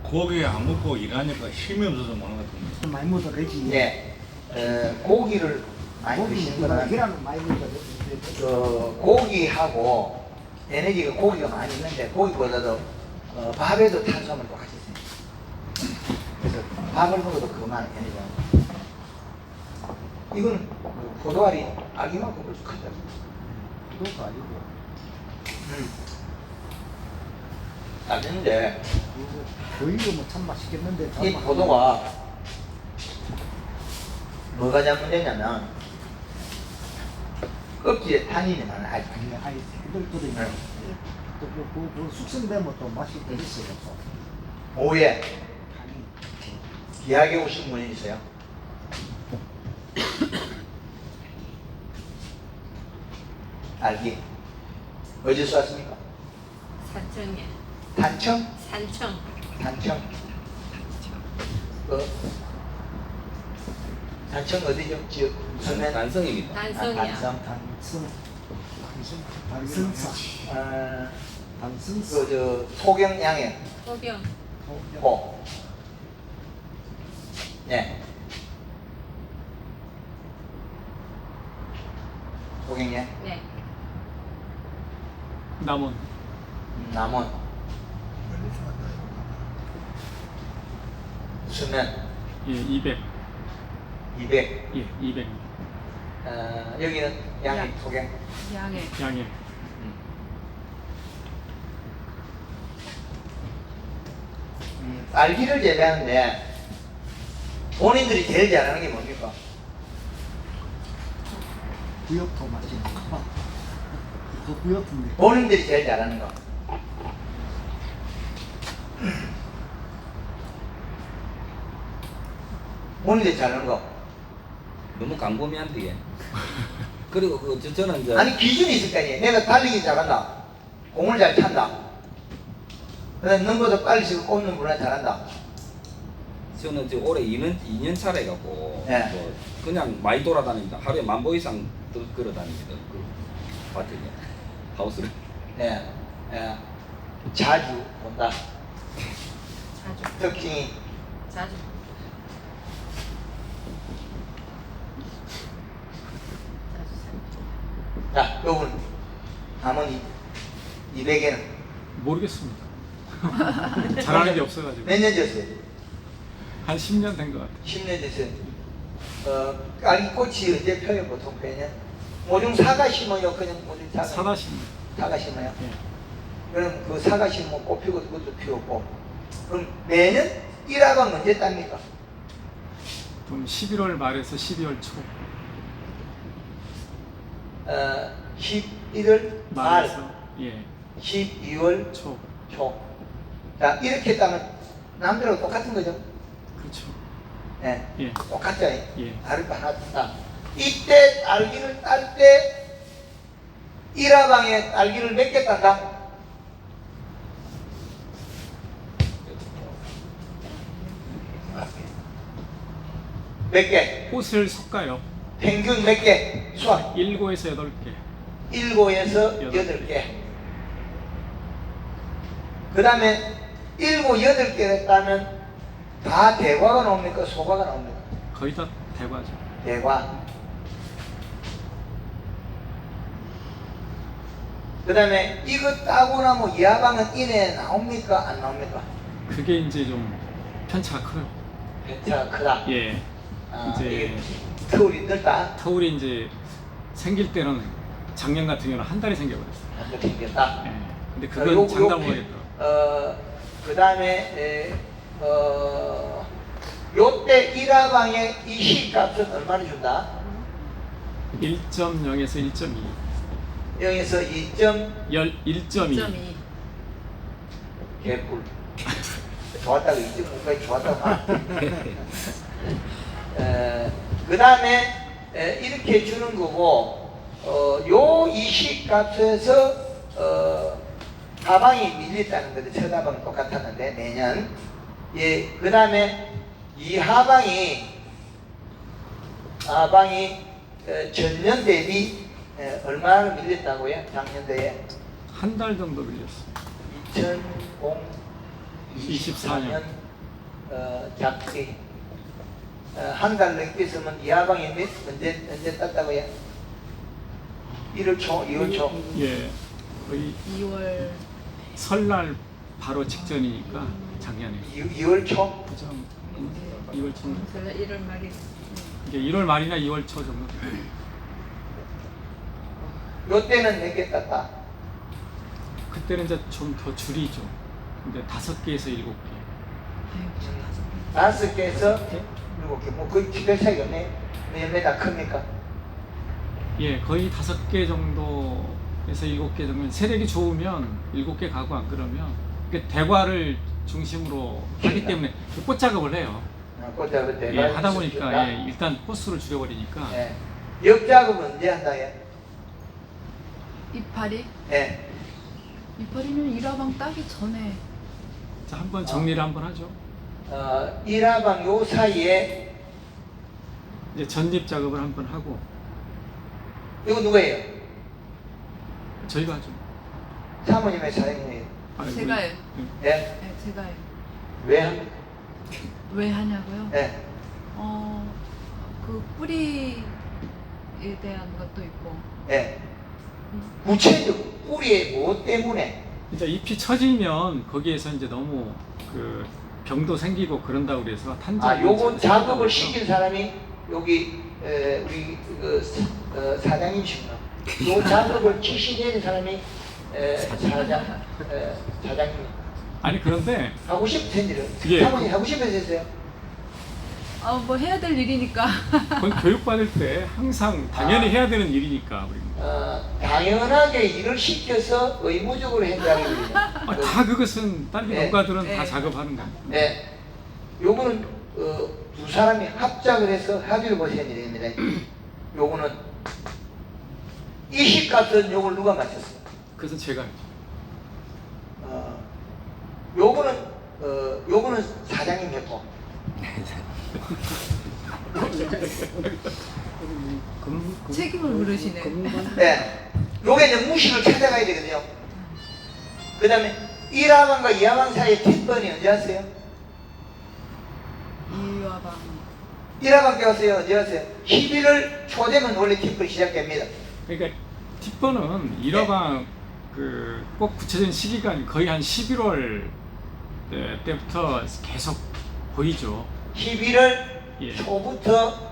고기 안 먹고 일하니까 힘이 없어서 먹는 것 같은데. 많이 묻어 되지. 네. 고기를 많이 고기 드시는 거는 계란은 많이 묻어 되지. 고기하고 에너지가 고기가 많이 있는데 고기보다도 밥에도 탄수화물 똑같이 있어요. 그래서 밥을 먹어도 그만 에너지가. 이건 포도알이 아기만큼 벌써 크다. 그것도 아니고. 맞는데 보이고 뭐 참 맛있겠는데. 이 포도가 뭐가 잘못됐냐면 껍질에 탄닌이 많아. 아직. 아니 뚜들뚜들. 네. 또 숙성되면 또 맛이 더 있어요. 또. 오후에 간이. 귀하게 오신 분이 있어요. 알기. 어디서 왔습니까? 산청에 단청? 산청 단청. 단청 어디죠? 지역 무슨 단성입니다. 단성이야. 단성. 단성사. 단성사. 소경양의 소경 고. 네. 소경양. 네 남원. 남원. 수면 예, 200. 200. 예, 200. 여기는 양의 양. 소경. 양해 양해. 딸기를 재배하는데 본인들이 제일 잘하는 게 뭡니까? 구역토 맛이. 그 구역토인데. 본인들이 제일 잘하는 거. 본인들이 잘하는 거. 너무 광범위한데. 그리고 저는 이제 아니 기준이 있을 거 아니에요. 내가 달리기 잘한다. 공을 잘 찬다. 그다음에 넘어서 빨리 치고 꼽는 분은 잘한다. 저는 이제 올해 2년 차래 갖고 네. 뭐 그냥 많이 돌아다닙니다. 하루에 10,000보 이상 걸어다닙니다. 그 밭에 하우스를. 네. 자주 본다. 자주 특징이 자주 자, 요분 남은 200에는 모르겠습니다. 잘하는 게 없어가지고. 몇 년 됐어요? 한 10년 된 것 같아요. 10년 됐어요. 딸기꽃이 언제 펴요? 보통 펴냐? 모종 사과 심어요? 그냥 모종 사다십니다. 사과 심어요? 예. 그럼 그 사과 심으면 꽃 피고 그것도 피우고 그럼 매년 1화가 언제 땁니까? 좀 11월 말에서 12월 초 11월 말, 말에서 예, 12월 초. 초. 자, 이렇게 따면 남들하고 똑같은 거죠? 그렇죠. 예. 예. 똑같죠? 예. 다를 거 하나 없다. 이때 딸기를 딸 때 1화방에 딸기를 몇 개 딴다? 몇 개? 꽃을 섞어요. 평균 몇 개? 수학 7에서 8개. 7에서 여덟 8개. 그 다음에 7, 8개 했다면 다 대과가 나옵니까? 소과가 나옵니까? 거의 다 대과죠. 대과. 그 다음에 이거 따고 나면 이하방은 이내에 나옵니까? 안 나옵니까? 그게 이제 좀 편차가 커요. 벤트가 크다. 예. 이제 이게 터울이 넓다. 터울이 이제 생길 때는 작년 같은 경우는 한 달이 생겨버렸어요. 한번 생겼다. 예. 근데 그건 장담 못했더라고요. 그 다음에 요때 1화방에 이 시값은 얼마나 준다? 1.0에서 1.2. 0에서 2점 1.2. 2.2 개꿀. 좋았다고 2.5까지 좋았다고. 그 다음에 이렇게 주는 거고 요 이 시값에서 하방이 밀렸다는 거죠. 첫 하방은 똑같았는데 매년. 예, 그 다음에 이 하방이 전년 대비 얼마나 밀렸다고요? 작년도에 한 달 정도 밀렸어요. 2000 24년. 작지. 한 달 넘게 있으면 이하방이 언제 땄다고요? 1월 초, 2월 초. 예, 거의 2월 설날 바로 직전이니까 작년에. 2월 초? 그죠? 2월 초. 1월 말이 이게 1월 말이나 2월 초 정도. 요 때는 몇 개 땄다? 그때는 이제 좀 더 줄이죠. 근데 5개에서 7개. 5개에서 7개. 뭐 거의 별 차이가 없네. 몇다 큽니까? 예, 거의 5개 정도에서 7개 정도면 세력이 좋으면 7개 가고 안 그러면 그 대과를 중심으로 하기 때문에 그 꽃 작업을 해요. 꽃작업 때. 예, 하다 보니까 예, 일단 호수를 줄여버리니까. 예. 역작업은 언제 한다 예? 이파리? 예. 이파리는 일화방 따기 전에 자, 한번 정리를 한번 하죠. 일화방 요 사이에 이제 전집 작업을 한번 하고 이거 누구예요? 저희가 하죠. 사모님의 사장님이에요. 아니, 제가요. 예? 네, 제가요. 왜 합니까? 왜 하냐고요? 예. 그 뿌리에 대한 것도 있고 예. 구체적 뿌리의 뭐 때문에? 이제 잎이 처지면 거기에서 이제 너무 그 병도 생기고 그런다고 그래서 탄저. 요거 작업을 시킨 사람이 여기 우리 사장님이시구나. 요 작업을 지시된 사람이 사장님. 아니 그런데 하고 싶은 일을 예. 사모님 하고 싶어서 했어요. 뭐 해야 될 일이니까 그건 교육받을 때 항상 당연히 해야 되는 일이니까 우리는. 당연하게 일을 시켜서 의무적으로 한다는 거예요. 다 그것은 딸기 네. 농가들은 네. 다 작업하는 거예요. 네. 요거는 두 사람이 합작을 해서 합의를 보셔야 됩니다. 요거는 이식 같은 요걸 누가 맞췄어요? 그래서 제가 했죠. 요거는 사장님 했고. 책임을 물으시네. 네. 요게 이제 무식을 찾아가야 되거든요. 그 다음에 1화방과 2화방 사이에 뒷번이 언제 왔어요? 이화방 1화방 때 왔어요? 언제 왔어요? 11월 초 되면 원래 뒷번이 시작됩니다. 그러니까 뒷번은 1화방 꼭 구체적인 시기가 아니고 거의 한 11월 때부터 계속 보이죠. 11월 예. 초부터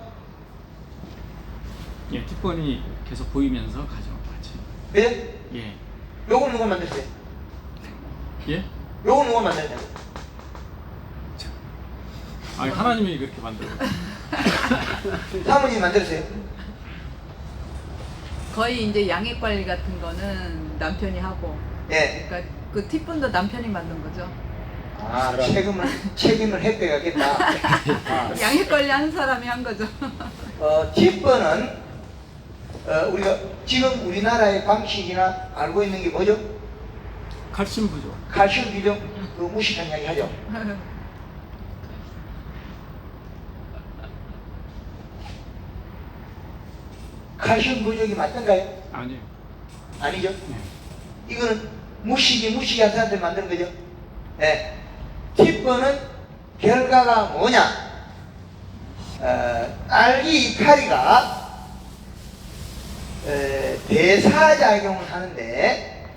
예, 뒷번이 계속 보이면서 가죠, 같이. 그죠? 예, 요거 누가 만들었어요? 예. 요거 누가 만들었냐고? 아니 하나님이 그렇게 만들어. 사모님 만들었어요? 거의 이제 양액 관리 같은 거는 남편이 하고 예. 그러니까 그 뒷분도 남편이 만든 거죠. 책임을 획득하겠다. 양액 관리하는 사람이 한 거죠. 뒷번은 우리가 지금 우리나라의 방식이나 알고 있는 게 뭐죠? 칼슘 부족. 칼슘 비중 그 무식한 이야기 하죠. 칼슘 부족이 맞던가요? 아니에요. 아니죠. 이거는 무식한 사람들 만드는 거죠. 네. 뒷번은 결과가 뭐냐? 딸기 이파리가 대사작용을 하는데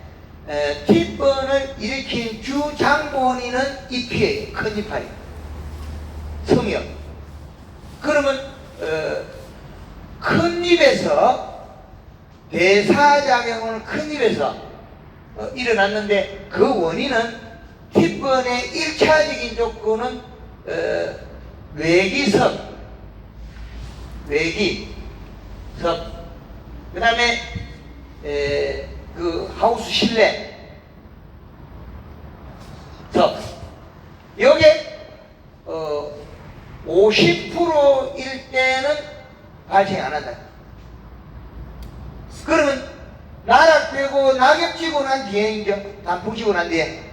뒷번을 일으킨 주장본인은 잎이에요. 큰 이파리. 성이요. 그러면 큰 잎에서 대사작용은 큰 잎에서 일어났는데 그 원인은 뒷번의 1차적인 조건은 외기석, 그 다음에 그 하우스 실내 석 요게 50%일 때는 발생 안 한다. 그러면 나락 빼고 낙엽 지고 난 뒤에 이제 단풍 지고 난 뒤에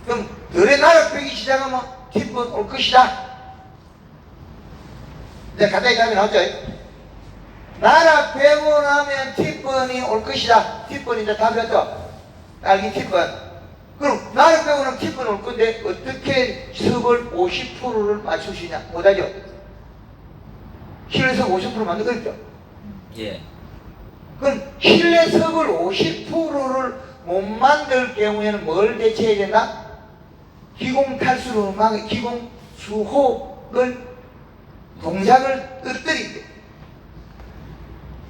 그럼 들에 나락 빼기 시작하면 뒷번 올 것이다. 이제 간단히 답이 나왔죠. 나락 빼고 나면 뒷번이 올 것이다. 뒷번이 이제 답이 왔죠. 딸기 뒷번. 그럼 나를 빼고는 티ppen 올 건데 어떻게 섭을 50%를 맞출 수 있냐? 못하죠. 실내섭 50% 만들 거죠. 예. 그럼 실내섭을 50%를 못 만들 경우에는 뭘 대체해야 된다? 기공탈수로 막 기공수호를 동작을 엎드린대.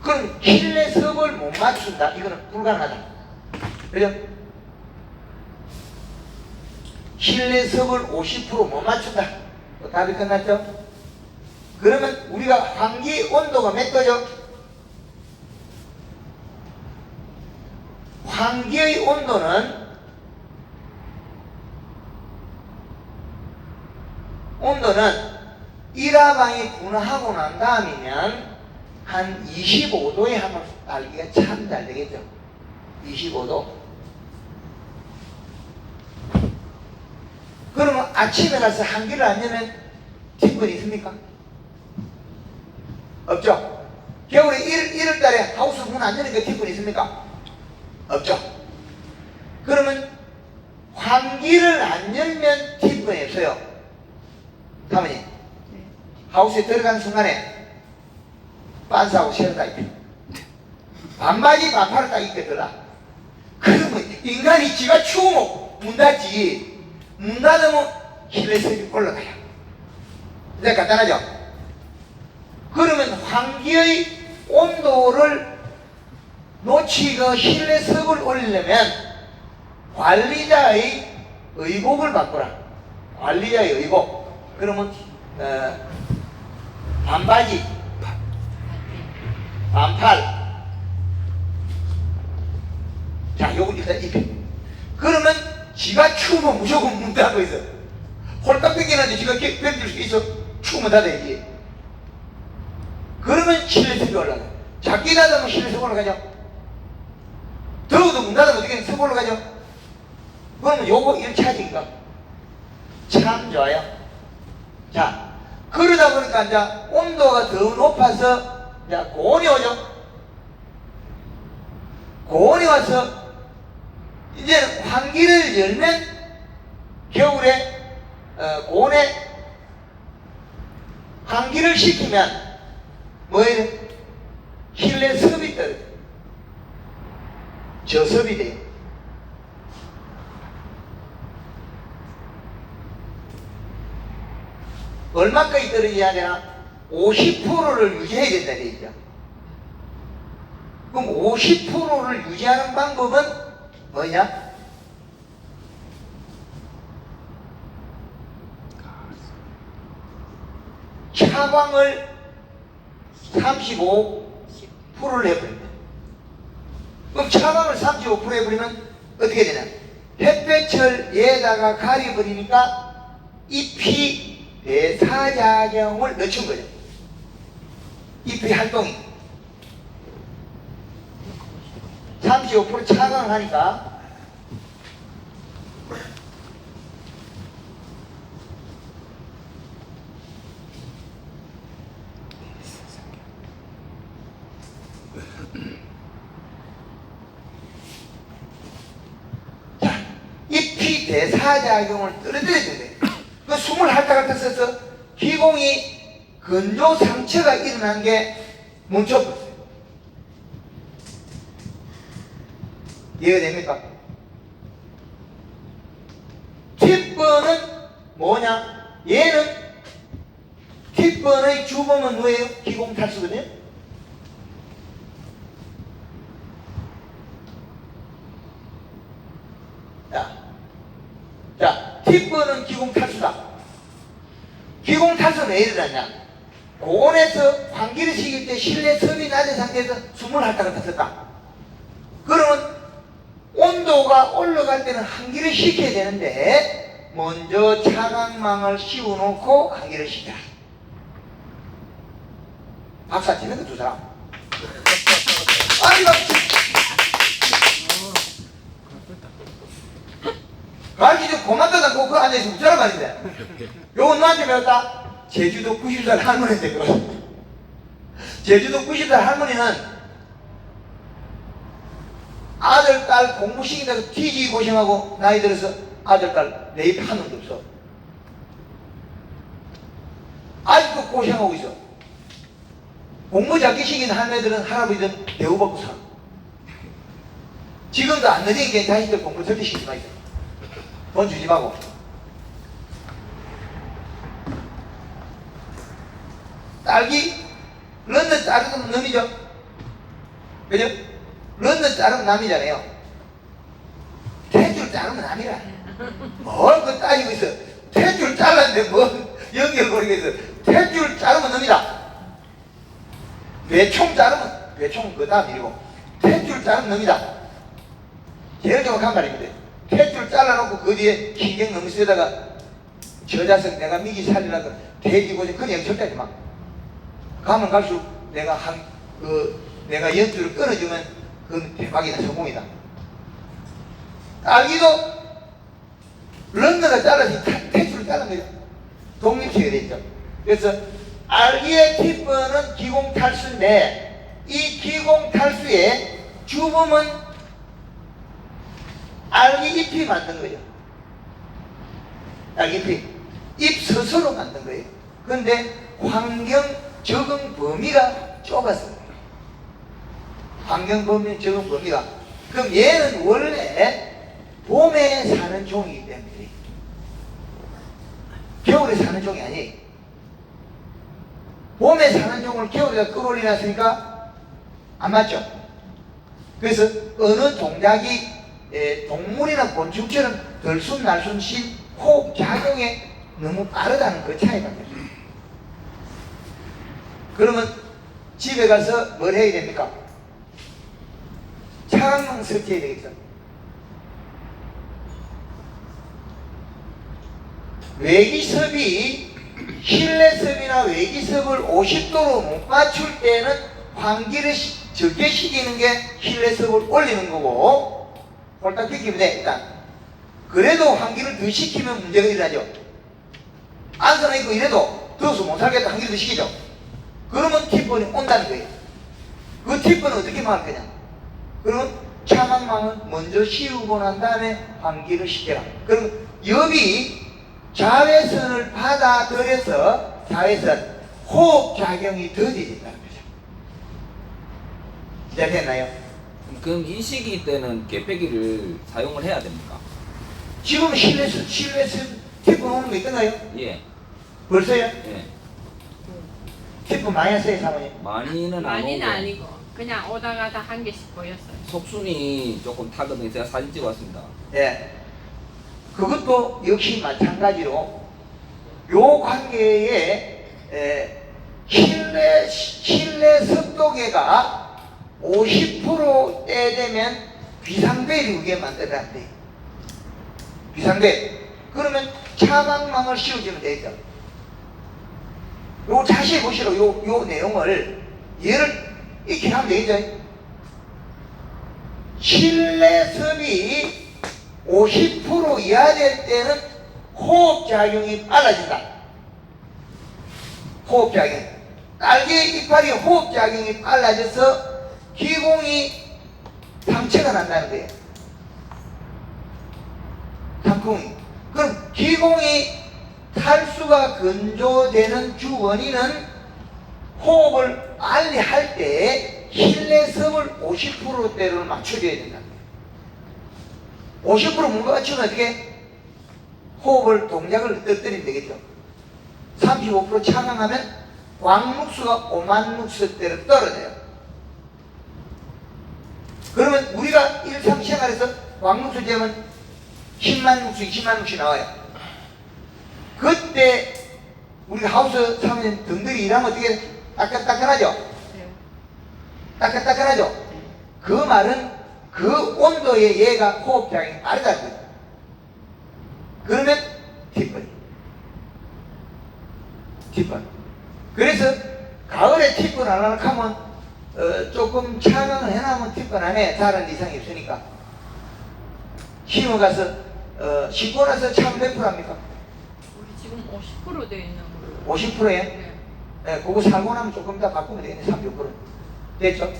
그럼 실내섭을 못 맞춘다. 이거는 불가능하다. 그죠? 실내섭을 50% 못 맞춘다. 답이 끝났죠? 그러면 우리가 환기 온도가 몇 도죠? 환기의 온도는 일화방이 분화하고 난 다음이면 한 25도에 하면 알기가 참 잘 되겠죠. 25도. 그러면 아침에 가서 환기를 안 열면 티ppen 있습니까? 없죠. 겨울에 1월 달에 하우스 문 안 여니까 티ppen 있습니까? 없죠. 그러면 환기를 안 열면 티ppen 없어요. 사모님, 하우스에 들어가는 순간에 반스하고 셔츠 딱 입혀. 반바지 반팔을 딱 입게 들라. 그러면 인간이 지가 추우면 문 닫지. 문 닫으면 실내섭이 올라가요. 이제 간단하죠? 그러면 환기의 온도를 놓치고 실내섭을 올리려면 관리자의 의복을 바꾸라. 관리자의 의복. 그러면 반바지, 반팔. 자, 요걸 일단 입혀. 그러면 지가 추우면 무조건 문 닫고 있어. 홀딱 뺏기는데 지가 뺏길 수 있어. 추우면 닫아야지. 그러면 실내섭이 올라가. 작게 닫으면 실내섭 올라가죠. 더워도 문 닫으면 어떻게 섭 올라가죠. 그러면 요거 1차적인가? 참 좋아요. 자, 그러다 보니까 이제 온도가 더 높아서 이제 고온이 오죠. 고온이 와서 이제 환기를 열면 겨울에 고온에 환기를 시키면 뭐예요? 실내 섭이 떨어져. 저섭이 돼요. 얼마까지 떨어져야 되나? 50%를 유지해야 된다는 얘기죠. 그럼 50%를 유지하는 방법은 뭐냐? 차광을 35%를 해버립니다. 그럼 차광을 35% 해버리면 어떻게 되냐? 햇볕을 얘다가 가려버리니까 잎이 대사작용을 늦춘 거죠. 잎의 활동이 35% 차광을 하니까 자, 잎이 대사작용을 떨어뜨려야 돼. 그 숨을 핥아갖다 써서 기공이 건조 상처가 일어난 게 멈춰버렸어요. 이해가 됩니까? 티번은 뭐냐? 얘는 티번의 주범은 뭐예요? 기공탈수거든요. 자, 티번은 기공탈수다. 기공탈수는 왜 일어났냐? 고온에서 환기를 시킬 때 실내 섭이 낮은 상태에서 숨을 핥아갖다 썼다. 그러면 온도가 올라갈 때는 환기를 시켜야 되는데 먼저 차광망을 씌워놓고 환기를 시켜라. 박수 치는 거 두 사람. 아니 박수. 가르치지 고만다다 꼭 그거 앉아있으면 웃자란 말인데. 요건 너한테 배웠다. 제주도 90살 할머니인데 그거. 제주도 90살 할머니는 아들, 딸 공부시킨다고 뒤지기 고생하고 나이 들어서 아들, 딸 매입하는 게 없어. 아직도 고생하고 있어. 공부 잘게 시킨 할매들은 할아버지들은 대우받고 살아. 지금도 안 늦으니까 자식들 공부 절대 시키지 마세요. 돈 주지 말고. 딸기 런던 자르면 남이죠. 그죠? 런던 자르면 남이잖아요. 탯줄 자르면 남이라. 뭘 그 따지고 있어. 탯줄 잘랐는데 뭐 연결고리겠어. 탯줄 자르면 남이다. 외총 자르면 외총은 그 다음 일이고 탯줄 자르면 남이다. 제일 정확한 말입니다. 탯줄 잘라놓고 그 뒤에 신경 너무 쓰다가 저 자식 내가 미기 살리라고 돼지고 그냥 절대 하지 마. 가면 갈수록 내가 내가 연주를 끊어주면 그건 대박이다, 성공이다. 딸기도 런너가 잘라서 탯줄을 자른 거죠. 독립체가 됐죠. 그래서 알기의 티번은 기공탈수인데 이 기공탈수의 주범은 알기 잎이 만든 거죠. 알기 잎이 잎 스스로 만든 거예요. 그런데 환경 적응 범위가 좁았어요. 환경 범위 적응 범위가. 그럼 얘는 원래 봄에 사는 종이기 때문에 겨울에 사는 종이 아니에요. 봄에 사는 종을 겨울에다 끌어올려놨으니까 안 맞죠? 그래서 어느 동작이 동물이나 곤충처럼 들숨날숨 호흡 작용에 너무 빠르다는 그 차이가 있어요. 그러면 집에 가서 뭘 해야 됩니까? 차광망 설치해야 되겠죠. 외기섭이 실내섭이나 외기섭을 50도로 못 맞출 때는 환기를 적게 시키는 게 실내섭을 올리는 거고, 홀딱 비키면 돼. 일단 그래도 환기를 더 시키면 문제가 일어나죠. 안서나 있고 이래도 더워서 못 살겠다 환기를 더 시키죠. 그러면 티번이 온다는 거예요. 그 티번은 어떻게 막을 거냐? 그러면 차광망을 먼저 씌우고 난 다음에 환기를 시켜라. 그럼 엽이 자외선을 받아들여서 자외선 호흡작용이 더뎌진다는 거죠. 시작했나요? 그럼 이 시기 때는 개폐기를 사용을 해야 됩니까? 지금 실내에서 티번 오는 거 있던가요? 예. 벌써요? 예. 티번 많이 했어요, 사모님? 많이는 안 많이는 오고 아니고 그냥 오다 가다 한 개씩 보였어요. 속순이 조금 타거든요. 제가 사진 찍어왔습니다. 예. 그것도 역시 마찬가지로 요 관계에 실내 습도계가 50%에 되면 비상벨이 우게 만들어야 돼. 비상벨. 그러면 차광망을 씌워주면 되죠. 요 자세히 보시라. 요 내용을 얘를 이렇게 하면 되겠죠. 실내습이 50% 이하 될 때는 호흡작용이 빨라진다. 호흡작용. 딸기 이파리 호흡작용이 빨라져서 기공이 상처가 난다는 거예요. 상공이. 그럼 기공이 탈수가 건조되는 주 원인은 호흡을 빨리 할 때 실내습을 50%대를 맞춰줘야 된다. 50% 못 맞추면 어떻게? 호흡을 동작을 떨어뜨리면 되겠죠. 35% 차강하면 광묵수가 5만 묵수대로 떨어져요. 그러면 우리가 일상생활에서 광묵수 재면 10만 묵수, 20만 묵수 나와요. 그때 우리 하우스 사모님 등들이 일하면 어떻게 따끈따끈하죠? 네. 따끈따끈하죠? 그 말은 그 온도에 얘가 호흡작용이 빠르다는 거죠. 그러면 티번. 그래서 가을에 티번 안 하려고 하면 조금 차강을 해놓으면 티번 안에 다른 이상이 없으니까 심어가서 심고 나서 차는 몇 프로 합니까? 우리 지금 50% 되어 있는 걸로. 50%에? 네. 네, 그거 살고 나면 조금 더 바꾸면 되겠네. 36%. 됐죠?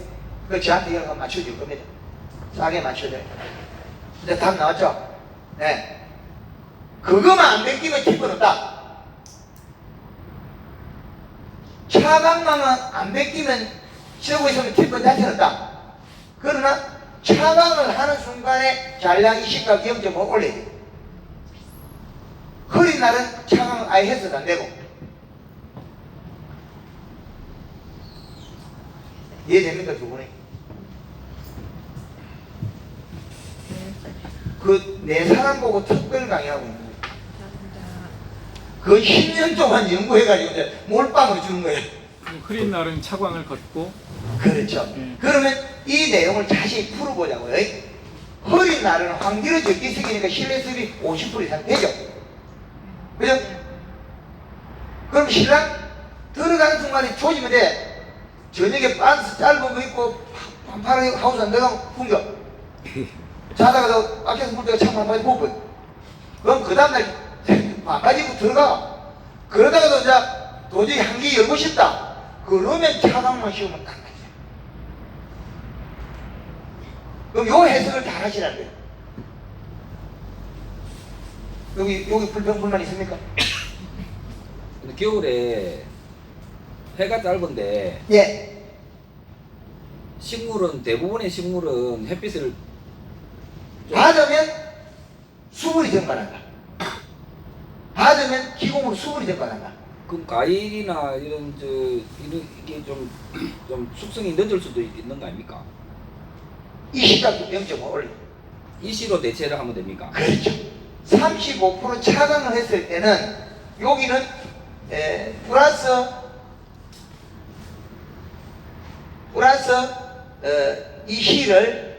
그 저한테 이런 거 맞춰줄 겁니다. 싸게 맞춰줘요. 이제 답 나왔죠? 네. 그거만 안 베끼면 팁은 없다. 차광만 안 베끼면 쓰고 있으면 팁은 자체는 없다. 그러나 차광을 하는 순간에 잔량 20각 0.5 올려야 돼. 흐린 날은 차광을 아예 해서도 안 되고. 이해됩니까, 두 분이? 그 네 사람 보고 특별 강의하고 있는 거예요. 그 10년 동안 연구해가지고 이제 몰빵으로 주는 거예요. 흐린 날은 차광을 걷고 그렇죠. 그러면 이 내용을 다시 풀어보자고요. 흐린 날은 환기를 적게 쓰기니까 실내습이 50% 이상 되죠. 그죠? 그럼 신랑 들어가는 순간에 조지면 돼. 저녁에 반스 짧은 거 입고 반팔에 하우스 안 들어가면 풍겨. 자다가도 밖에서 물 때가 창문 한마디 뽑고. 그럼 그 다음날 반바지 입고 들어가. 그러다가도 이제 도저히 한기 열고 싶다. 그러면 차광만 씌우면 딱 맞아요. 그럼 요 해석을 잘 하시라는 거예요. 여기 불평불만 있습니까? 근데 겨울에 해가 짧은데 예. 식물은 대부분의 식물은 햇빛을 받으면 수분이 증발한다. 받으면 기공으로 수분이 증발한다. 그럼 과일이나 이런 이게 좀 숙성이 늦을 수도 있는 거 아닙니까? 이 시각도 0.5 올려. 이시로 대체를 하면 됩니까? 그렇죠. 35% 차광을 했을 때는 여기는 플러스 이 시를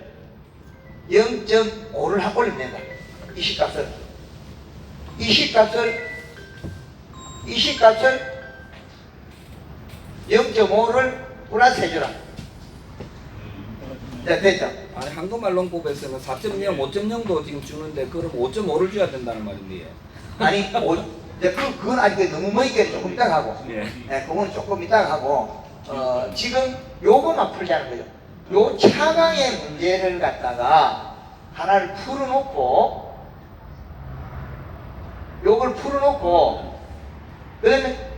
0.5를 한 올리면 된다. 이 시값을 0.5를 플러스 해주라. 네, 됐죠? 아니 한국말농법에서는 4.0, 5.0도 지금 주는데 그럼 5.5를 줘야 된다는 말인데. 아니, 그건 아직 너무 머니까 조금 이따가 하고. 예. 네, 그건 조금 이따가 하고. 지금 요것만 풀자는 거죠. 요 차광의 문제를 갖다가 하나를 풀어놓고, 요걸 풀어놓고, 그 다음에,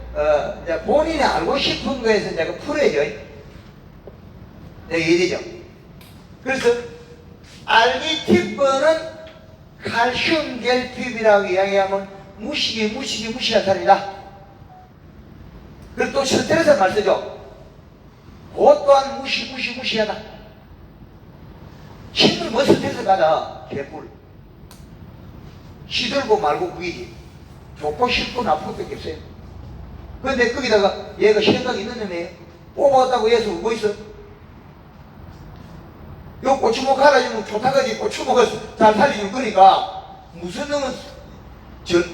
이제 본인이 알고 싶은 거에서 내가 풀어야죠. 네, 이해되죠? 그래서, 알기 팁번은 칼슘 결핍이라고 이야기하면 무시한 사람이다. 그리고 또 스트레스 말 쓰죠. 그것 또한 무시하다. 힘을 뭐 스트레스 받아. 개뿔. 시들고 말고 그이지. 좋고 싫고 나쁜 것밖에 없어요. 그런데 거기다가 얘가 생각이 있는 놈이에요. 뽑아왔다고 얘서 울고 있어. 요 고추목 갈아주면 좋다가지 고추목을 잘 살려줄 거니까 무슨 놈은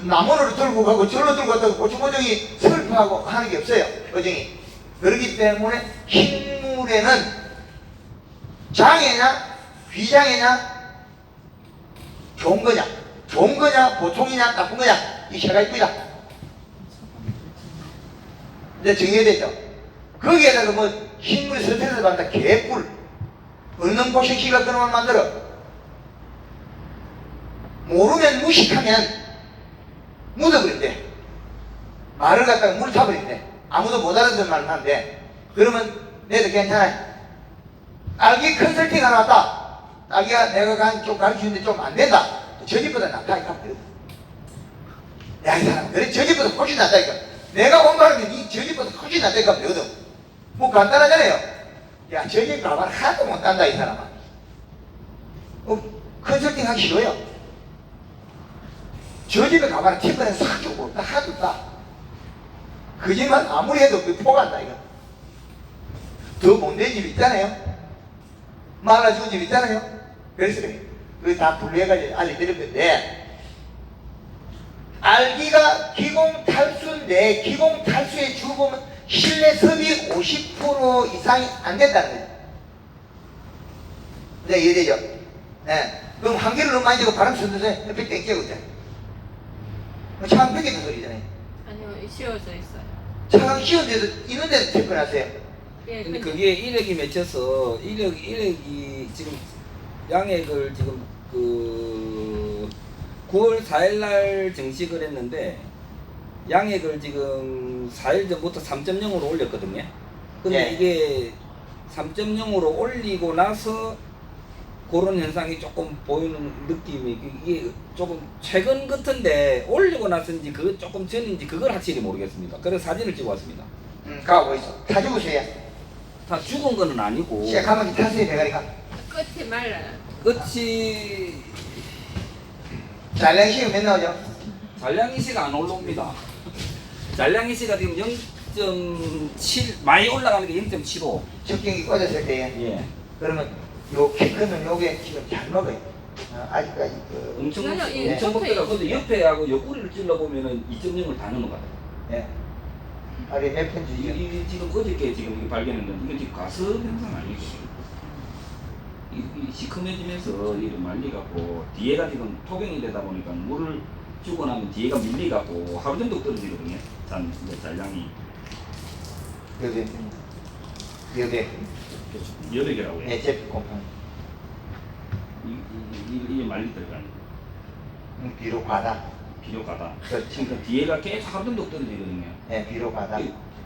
나무를 들고 가고 절로 들고 갔다가 고추모종이 슬퍼하고 하는 게 없어요. 어정이. 그렇기 때문에 식물에는 장애냐 비장애냐 좋은 거냐 보통이냐 나쁜 거냐 이 세 가지 있다. 이제 정해야 되죠. 거기에다가 뭐 식물이 스트레스 받는다 개뿔 어느 고생시가 그놈을 만들어 모르면 무식하면 묻어버린대. 말을 갖다가 물 타버린대. 아무도 못 알아듣는 말만 하는데 그러면 내도 괜찮아요. 딸기 컨설팅 하나 왔다. 딸기가 내가 좀 가르치는데 좀 안 된다. 저 집보다 낫다 이까 그래. 야, 이 사람 그래 저 집보다 훨씬 낫다니까. 내가 공부하면 저 집보다 훨씬 낫다니까 그러거든. 뭐 간단하잖아요. 야, 저 집 가봐라 하나도 못 간다 이 사람아. 컨설팅 하기 싫어요. 저 집에 가봐라 팁을 해서 싹 주고 나 하나도 없다. 그 집만 아무리 해도 그 포간다 이거. 더 못된 집 있잖아요. 말라주는 집 있잖아요. 그래서 그거 다 분류해가지고 알려드릴 건데 알기가 기공탈수인데 기공탈수의 주범은 실내 습이 50% 이상이 안 된다는 거죠. 네, 이해되죠? 네. 그럼 환기를 너무 많이 되고 바람 쏘면서 햇빛 땡겨고 있잖아요. 차가 뺏기는 소리잖아요. 아니요, 씌워져 있어요. 차가 씌운데도 있는데도 태권하세요. 예, 근데 그게 이력이 맺혀서 이력이 지금 양액을 지금 9월 4일 날 정식을 했는데 양액을 지금 4일 전부터 3.0으로 올렸거든요. 근데 예. 이게 3.0으로 올리고 나서 그런 현상이 조금 보이는 느낌이 이게 조금 최근 같은데 올리고 나서인지 그거 조금 전인지 그걸 확실히 모르겠습니다. 그래서 사진을 찍어 왔습니다. 가고 있어. 다 죽으세요. 다 죽은 거는 아니고 시작 가만히 타세요, 대가리가. 끝이 말라요. 끝이 잘량식은 몇 나오죠? 잔량이시가 안 올라옵니다. 잔량이시가 지금 0.7 많이 올라가는 게 0.75. 적경이 꽂았을 때에. 예. 그러면 요 키 크면 요게 지금 잘 먹어요. 아직까지 그 엄청 전혀 이 엄청 옆에 먹다가 근데 옆에하고 옆구리를 찔러 보면은 2.0을 다 넘어가요. 예. 아래 몇 편지 이 지금 어저께 지금 이거 발견했는데 이거 지금 가습 현상 아니고 이 시커매지면서 이를 말리갖고 뒤에가 지금 토경이 되다 보니까 물을 주고 나면 뒤에가 밀리갖고 하루 정도 떨어지거든요. 잔량이 여배 여배 여러 개라고 해요. 예, 제피 곰팡이 이게 말릴 때가 아니고 비로 가다. 비료가다. 그렇지. 그러니까 뒤에가 계속 하루 정도 떨어지거든요. 예, 비로 가다.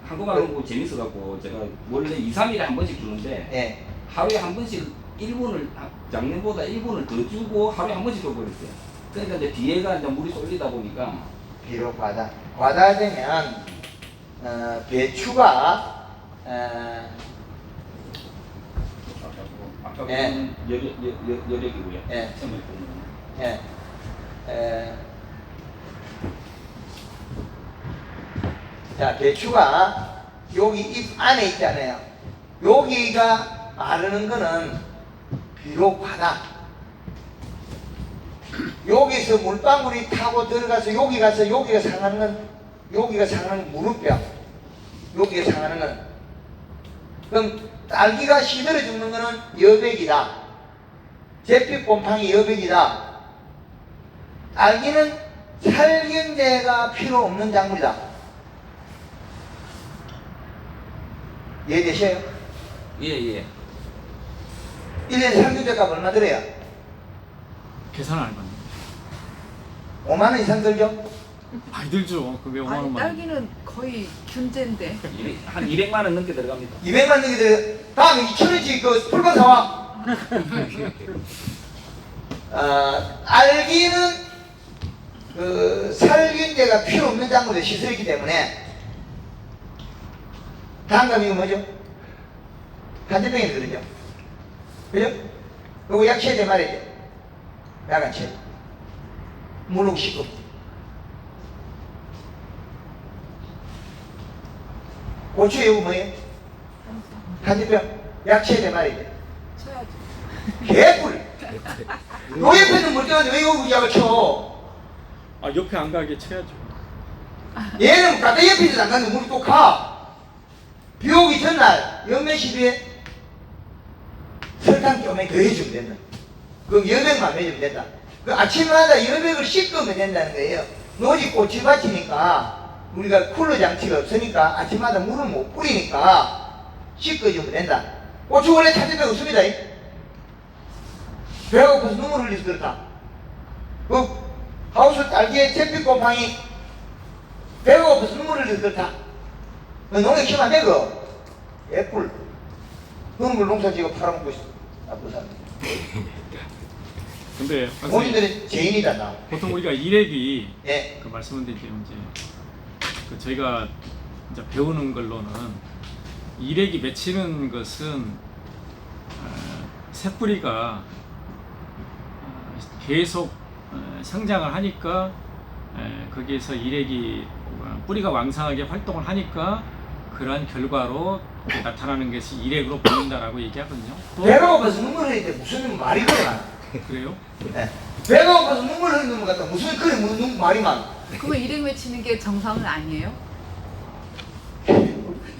한국말 공부 재밌어갖고 제가 원래 2, 3일에 한 번씩 주는데 예. 하루에 한 번씩 1분을 작년보다 1분을 더 주고 하루에 한 번씩 줘버렸어요. 그러니까 이제 뒤에가 이제 물이 쏠리다 보니까 비로 가다. 가다 되면 배추가 아까 예. 여력이고요. 예. 처음에 보는 예. 자, 배추가 여기 잎 안에 있잖아요. 여기가 마르는 거는 비로 가다. 여기서 물방울이 타고 들어가서 여기 가서 여기가 상하는 건 여기가 상하는 무릎뼈. 여기가 상하는 건 그럼 딸기가 시들어 죽는 거는 여백이다. 제피 곰팡이 여백이다. 딸기는 살균제가 필요 없는 작물이다. 이해되셔요? 예예. 1년 살균제값 얼마 들어요? 계산 안 해봤는데. 5만원 이상 들죠? 많이 들죠. 그게 5만 아니 원만. 딸기는 거의 균제인데. 한 200만 원 넘게 들어갑니다. 200만 원이 들어요. 다음에 2,000원씩 그 풀만 사와. 알기는 그 살균제가 필요 없는 작물에 시설이기 때문에 다음 이거 뭐죠? 한전병이 들으죠? 그죠? 요거 약치해야 돼 말이죠? 야간치 물로 씻고 고추 요거 뭐예요? 한전병 약치해야 돼 말이죠? 쳐야지. 개뿔 요 옆에는 물 떠가지고 왜 여기 약을 쳐? 아 옆에 안 가게 쳐야죠. 얘는 갖다 옆에서 안 가는데 물이 또 가. 비 오기 전날 연매 시비에 설탕 좀 더 해주면 된다. 그럼 여백만 해주면 된다. 그 아침마다 여백을 씻으면 된다는 거예요. 노지 꽃이밭이니까 우리가 쿨러 장치가 없으니까 아침마다 물을 못 뿌리니까 씻어주면 된다. 고추 원래 타집에 없습니다. 배가 고파서 눈물 흘려서 그렇다. 그 하우스 딸기에 제피 곰팡이 배가 고파서 눈물 흘려서 그렇다. 농약 치면 안 돼, 그거. 애플. 그런 걸 농사 지고 팔아먹고 있어. 나쁜 사람. 근데 선생님, 본인들은 죄인이다, 나. 보통 우리가 일액이 예. 그 말씀은 드린 이제 그 저희가 이제 배우는 걸로는 일액이 맺히는 것은 새뿌리가 계속 성장을 하니까 거기에서 일액이 뿌리가 왕성하게 활동을 하니까 그러한 결과로 나타나는 것이 일액으로 보인다라고 얘기하거든요. 또 배가 고파서 눈물 흘리는데 무슨 말이 그러나. 그래요? 예. 배가 고파서 눈물 흘리는 것 같다. 무슨 그래, 무슨 말이 많아. 그러면 일행 외치는 게 정상은 아니에요?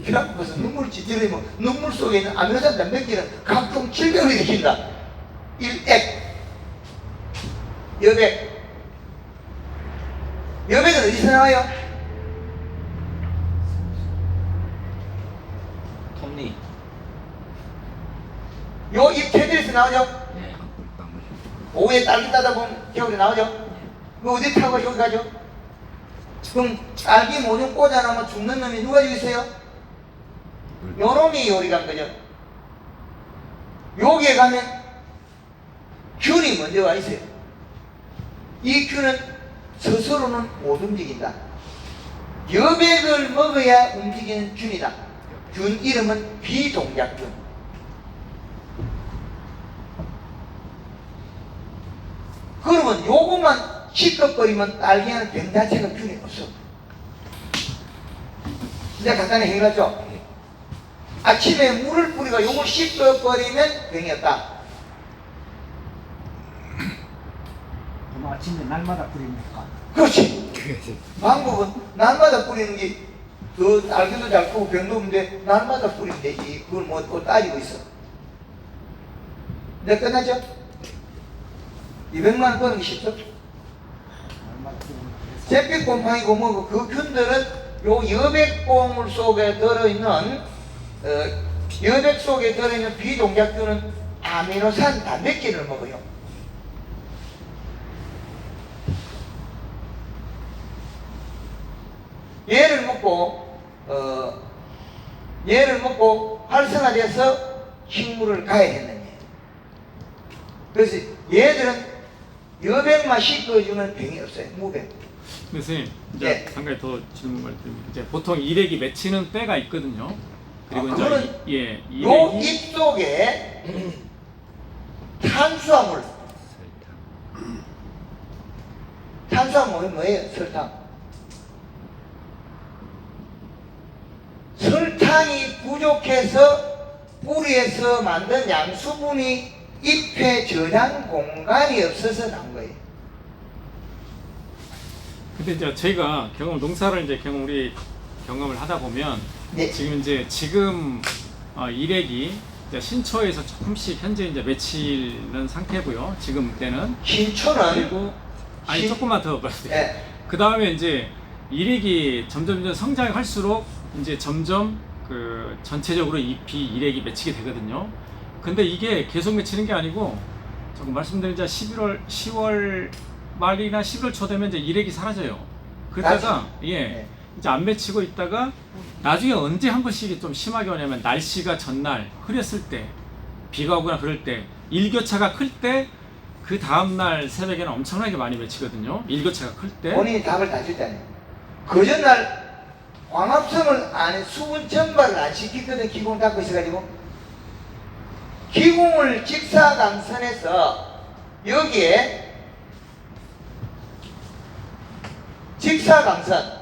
배가 고파서 눈물이 찌들으면 눈물 속에 있는 아미노산 단백질은 각종 질병을 일으킨다. 일액. 여백. 여백은 어디서 나와요? 톱니. 요 잎 테두리에서 나오죠? 네. 오후에 딸기 따다 보면 겨울에 나오죠? 그 어디 타고 여기 가죠? 그럼 딸기 모종 꽂아놓으면 죽는 놈이 누가 죽겠어요? 요놈이 요리 간 거죠. 여기에 가면 균이 먼저 와 있어요. 이 균은 스스로는 못 움직인다. 여백을 먹어야 움직이는 균이다. 균 이름은 비동작균. 그러면 요것만 시끄거리면 딸기에는 병 자체가 균이 없어. 이제 간단히 해결하죠. 아침에 물을 뿌리가 요걸 시끄거리면 병이 없다. 그럼 아침에 날마다 뿌립니까? 그렇지. 방법은 날마다 뿌리는 게 그 딸기도 잘 크고 병도 없는데 날마다 뿌리면 되지. 그걸 뭐 또 따지고 있어. 이제 끝났죠? 200만 원 버는 게 쉽죠? 날마다 뿌립니까? 잿빛 곰팡이고 뭐고 그 균들은 요 여백고물 속에 들어있는 여백 속에 들어있는 비동작균은 아미노산 단백질을 먹어요. 얘를 먹고 활성화돼서 식물을 가야 된다는 얘예요. 그래서 얘들은 여백만 씻어주는 병이 없어요. 무병. 선생님, 이제 네. 한 가지 더 질문을 드립니다. 이제 보통 일액이 맺히는 때가 있거든요. 그리고 그거는 이제 요 일액이 입 속에 탄수화물. 탄수화물이 뭐예요? 설탕. 설탕이 부족해서 뿌리에서 만든 양수분이 잎에 저장 공간이 없어서 난 거예요. 근데 이제 저희가 농사를 이제 우리 경험을 하다 보면 네. 지금 일액이 이제 신초에서 조금씩 현재 이제 맺히는 상태고요. 지금 때는 신초는 그리고 조금만 더 말씀드릴게요. 예. 그 다음에 이제 일액이 점점 성장을 할수록 이제 점점 그 전체적으로 잎이 일액이 맺히게 되거든요. 근데 이게 계속 맺히는 게 아니고 조금 말씀드린 이제 10월 말이나 11월 초 되면 이제 일액이 사라져요. 그러다가 네. 이제 안 맺히고 있다가 나중에 언제 한 번씩 좀 심하게 오냐면 날씨가 전날 흐렸을 때 비가 오거나 그럴 때 일교차가 클 때 그 다음날 새벽에는 엄청나게 많이 맺히거든요. 일교차가 클 때. 본인이 답을 다 줬잖아요. 그 전날 광합성을 안에 수분 전발을 안 시키거든. 기공을 닫고 있어가지고 기공을 직사광선에서 여기에 직사광선에서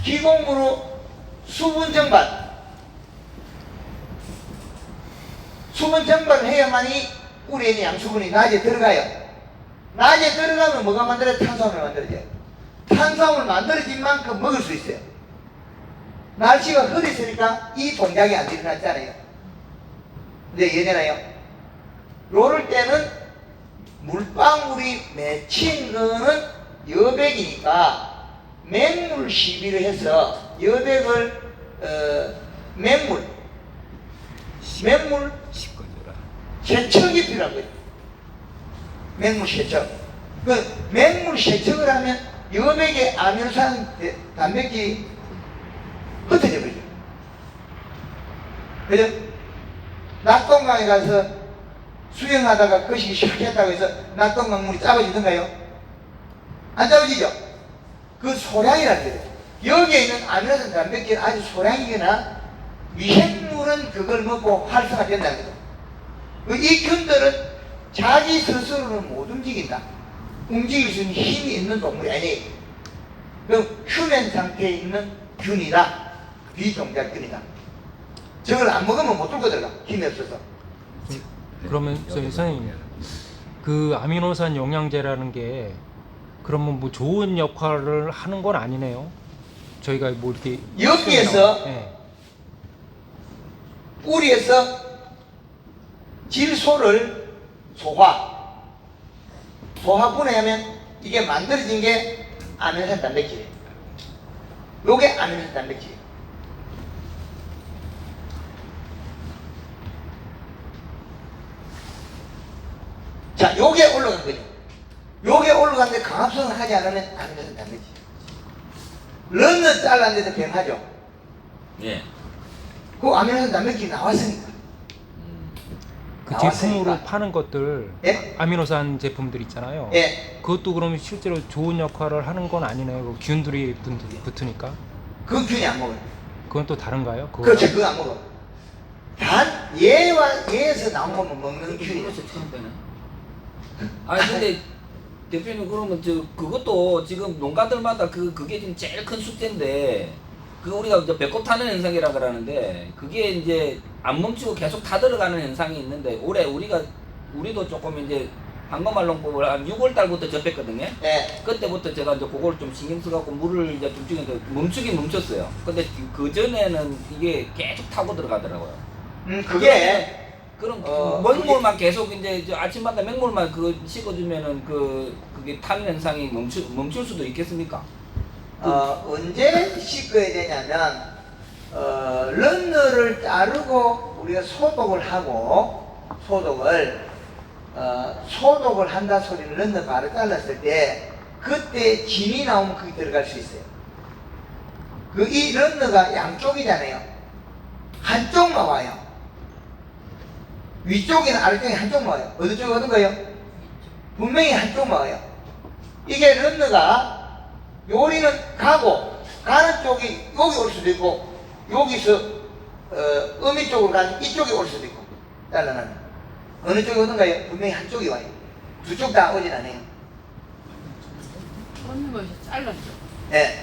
기공으로 수분 정발을 해야만이 우리에 있는 양수분이 낮에 들어가요. 낮에 들어가면 뭐가 만들어요? 탄수화물 만들어져요. 탄수화물 만들어진 만큼 먹을 수 있어요. 날씨가 흐렸으니까 이 동작이 안 일어났잖아요. 근데 이해되나요? 요럴 때는 물방울이 맺힌 거는 여백이니까 맹물 시비를 해서 여백을 맹물 세척이 필요한 거예요. 맹물 세척. 그 맹물 세척을 하면 여백의 아미노산 단백질이 흩어져 버려요. 그죠? 낙동강에 가서 수영하다가 것이 시작했다고 해서 낙동강물이 작아지던가요? 안 작아지죠? 그 소량이라는 거예요. 여기에 있는 아미노산 단백질 아주 소량이거나 미생물은 그걸 먹고 활성화된다는 거죠. 이 균들은 자기 스스로는 못 움직인다. 움직일 수 있는 힘이 있는 동물이 아니에요. 그럼 휴면 상태에 있는 균이다. 비동작균이다. 저걸 안 먹으면 못 뚫고 들어가. 힘이 없어서. 그러면 선생님, 그 아미노산 영양제라는 게 그러면 뭐 좋은 역할을 하는 건 아니네요. 저희가 뭐 이렇게 여기에서 네. 뿌리에서 질소를 소화분해하면 이게 만들어진 게 아미노산 단백질이에요. 요게 아미노산 단백질이에요. 자, 요게 올라간 거죠. 요게 올라갔는데 강압성을 하지 않으면 아미노산 단백질. 런너 잘랐는데도 변하죠. 예. 그 아미노산 단백질이 나왔으니까. 그 나왔으니까. 제품으로 파는 것들 예? 아미노산 제품들 있잖아요. 예. 그것도 그러면 실제로 좋은 역할을 하는 건 아니네요. 그 균들이 붙으니까. 그 균이 안 먹어요. 그건 또 다른가요? 그거 그렇죠. 그거 안 먹어. 단 얘에서 나온 것만 먹는 균이죠. 그래서 처음 되네. 아니 근데 대표님 그러면 그것도 지금 농가들마다 그게 지금 제일 큰 숙제인데 그 우리가 이제 배꼽 타는 현상이라 그러는데 그게 이제 안 멈추고 계속 타들어가는 현상이 있는데 올해 우리도 조금 이제 방금말농법을 한 6월 달부터 접했거든요. 예. 그때부터 제가 이제 그걸 좀 신경 써갖고 물을 이제 좀 주니까 멈추긴 멈췄어요. 근데 그 전에는 이게 계속 타고 들어가더라고요. 그게 그럼 어, 맹물만 계속 이제 아침마다 맹물만 그거 씻어주면은 그게 타는 현상이 멈출 수도 있겠습니까? 언제 씻어야 되냐면 런너를 자르고 우리가 소독을 하고 소독을 한다 소리는 런너 바로 잘랐을 때 그때 진이 나오면 그게 들어갈 수 있어요. 이 런너가 양쪽이잖아요. 한쪽만 와요. 위쪽이나 아래쪽에 한쪽만 와요. 어느 쪽이 어떤 거예요? 분명히 한쪽만 와요. 이게 런너가 요리는 가는 쪽이 여기 올 수도 있고 여기서 어미 쪽으로 가는 이쪽이 올 수도 있고 잘라나는 어느 쪽이 오던가요? 분명히 한쪽이 와요. 두 쪽 다 오진 않아요. 먹는 것이 잘랐죠. 예.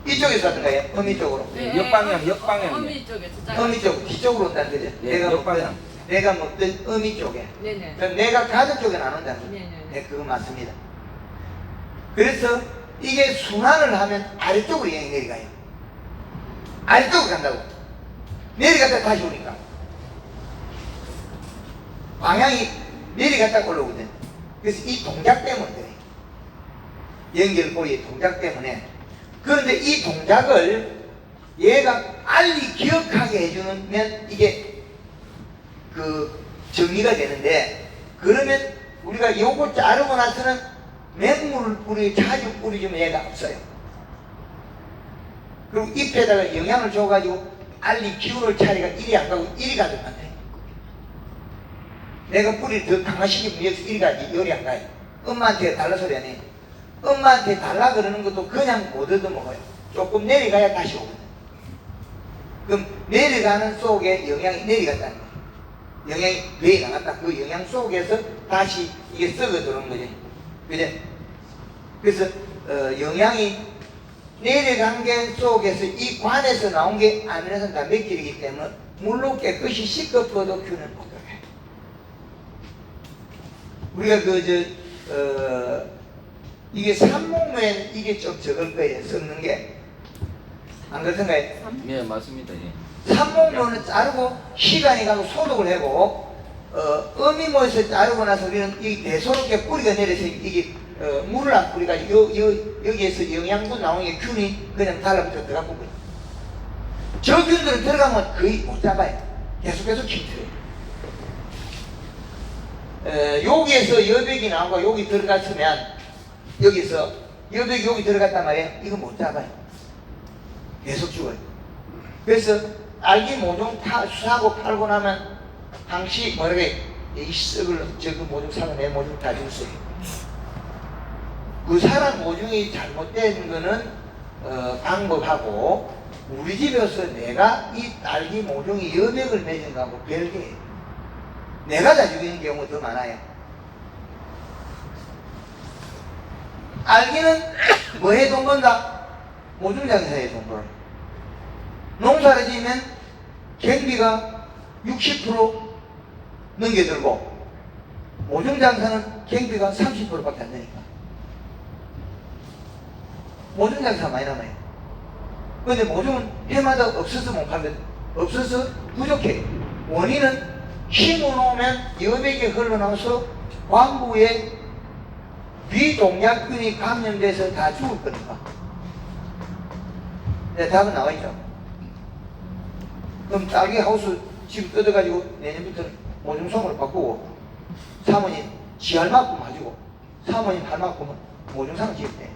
이쪽에서 왔던가요? 어미 쪽으로. 네, 역방향. 어미 쪽에서 잘랐죠. 어미 쪽 뒤쪽으로 온다는 거죠. 예, 역방향. 내가 먹던 어미 쪽에. 네네. 그럼 내가 가는 쪽에는 안 온다는 거죠. 네네. 네, 그거 맞습니다. 그래서 이게 순환을 하면 아래쪽으로 영향이 내려가요. 아래쪽으로 간다고. 내려갔다 다시 오니까. 방향이 내려갔다 올라오거든. 그래서 이 동작 때문에 그래. 연결고리의 동작 때문에. 그런데 이 동작을 얘가 빨리 기억하게 해주면 이게 정리가 되는데, 그러면 우리가 요거 자르고 나서는 맹물을 자주 뿌리주면 얘가 없어요. 그리고 잎에다가 영양을 줘가지고 빨리 기운을 차리가 이리 안 가고 이리 가면 안 돼. 내가 뿌리를 더 강화시키면 여기서 이리 가지 요리 안 가요. 엄마한테 달라 소리 안 해. 엄마한테 달라 그러는 것도 그냥 못 얻어먹어요. 조금 내려가야 다시 오거든. 그럼 내려가는 속에 영양이 내려갔다는 거예요. 영양이 배에 나갔다. 그 영양 속에서 다시 이게 썩어 들어오는 거죠. 그죠? 그래서 영양이 내려간 게 속에서 이 관에서 나온 게 아미노산 단백질이기 때문에 물로 깨끗이 씻어퍼도 균은 못 들어가요. 우리가 이게 삼목면 이게 좀 적을 거예요. 썩는 게. 안 그렇던가요? 예, 맞습니다. 예. 삼목면을 자르고 시간이 가고 소독을 하고 어미모에서 자르고 나서 우리는 이 대소롭게 뿌리가 내려서 이게 물을 안 뿌리가지고 여기에서 영양분 나오는 게 균이 그냥 달라붙어 들어가고 그래요. 저 균들은 들어가면 거의 못 잡아요. 계속해서 힘들어요. 여기에서 여백이 나오고 여기 들어갔으면 여기서 여백이 여기 들어갔단 말이에요. 이거 못 잡아요. 계속 죽어요. 그래서 알기 모종 수사하고 팔고 나면 항시 뭐라고 해, 이 썩을 저그 모종 사고 내 모종 다 줬어요. 그 사람 모종이 잘못된 거는 방법하고 우리 집에서 내가 이 딸기 모종이 여백을 맺은 거하고 별개예요. 내가 다 죽이는 경우가 더 많아요. 알기는 뭐에 돈 번다? 모종장사에 돈 벌어. 농사를 지으면 경비가 60% 넘겨들고 모종장사는 경비가 30%밖에 안 되니까 모종장사 많이 남아요. 그런데 모종은 해마다 없어서 못 팔거든. 없어서 부족해. 원인은 심어놓으면 여백이 흘러나와서 광부에 비동약균이 감염돼서 다 죽을 거니까. 네, 답은 나와있죠. 그럼 딸기 하우스 집 뜯어가지고 내년부터 모종성으로 바꾸고 사모님 지 할만큼 가지고 사모님 할만큼은 모종상을 지었대.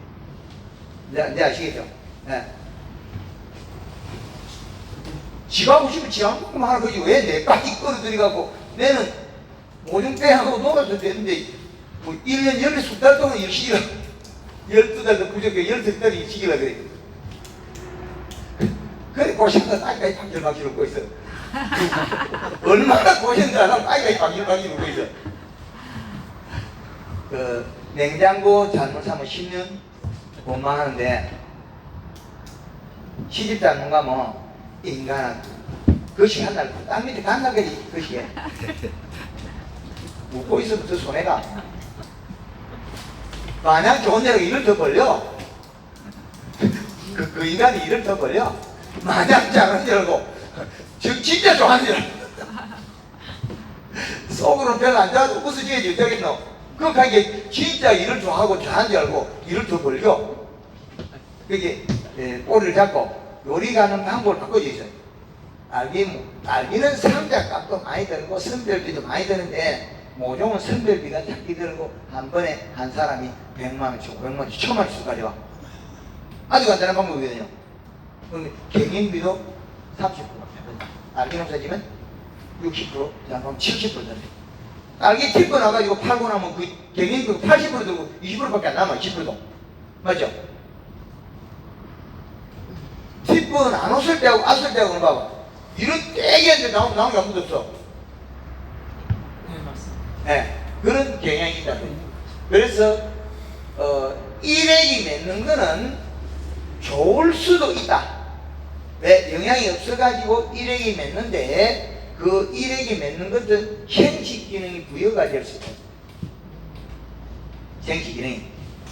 네, 아시겠죠? 네. 지가 하고 싶으면 지 할만큼 하는 거지. 왜 내까지 끌어들여갖고 내는 모종대하고 놀아도 되는데 뭐 1년 12달 동안 일시기라 12달도 부족해 13달이 일시기라 그래. 그래 고생도 아이까지 박질박질 웃고 있어. 얼마나 고생도 안 하고 아이까지 박질박질 웃고 있어. 그 냉장고 잘못하면 10년 원망하는데 시집 잡는 가 뭐 인간은 그것이 한날 땅 밑에 간날까지 그것이 해. 웃고 있으면 더 손해가. 마냥 좋은 데로 일을 더 벌려. 그 인간이 일을 더 벌려. 마냥 작은 데라고 진짜 좋아하는 데라. 속으로는 별로 안 좋아도 웃어줘야지 어쩌겠노. 그러니까 이게 진짜 일을 좋아하고 좋아하는 줄 알고 일을 더 벌려. 그게 꼬리를 잡고 요리가는 방법을 바꿔져 있어요. 알기는 상자값도 많이 들고 선별비도 많이 드는데 모종은 선별비가 작게 들고 한 번에 한 사람이 100만원 주고 100만원 주고 1000만원 주고까지 와. 아주 간단한 방법이거든요. 그럼 경인비도 30% 알기는 없어지면 60%, 그럼 70% 들어요. 딸기 팁고 나가지고 팔고 나면 그 경인비 80% 들고 20%밖에 안 남아. 20%도 맞죠? 팁은 안 왔을 때하고 왔을 때하고 봐봐. 이런 떼기한테 나온 게 아무도 없어. 네, 맞습니다. 네, 그런 경향이 있다. 그래서 일액이 맺는 거는 좋을 수도 있다. 왜? 영향이 없어가지고 일액이 맺는데 그 일액이 맺는 것은 생식 기능이 부여가 될 수 있다. 생식 기능이.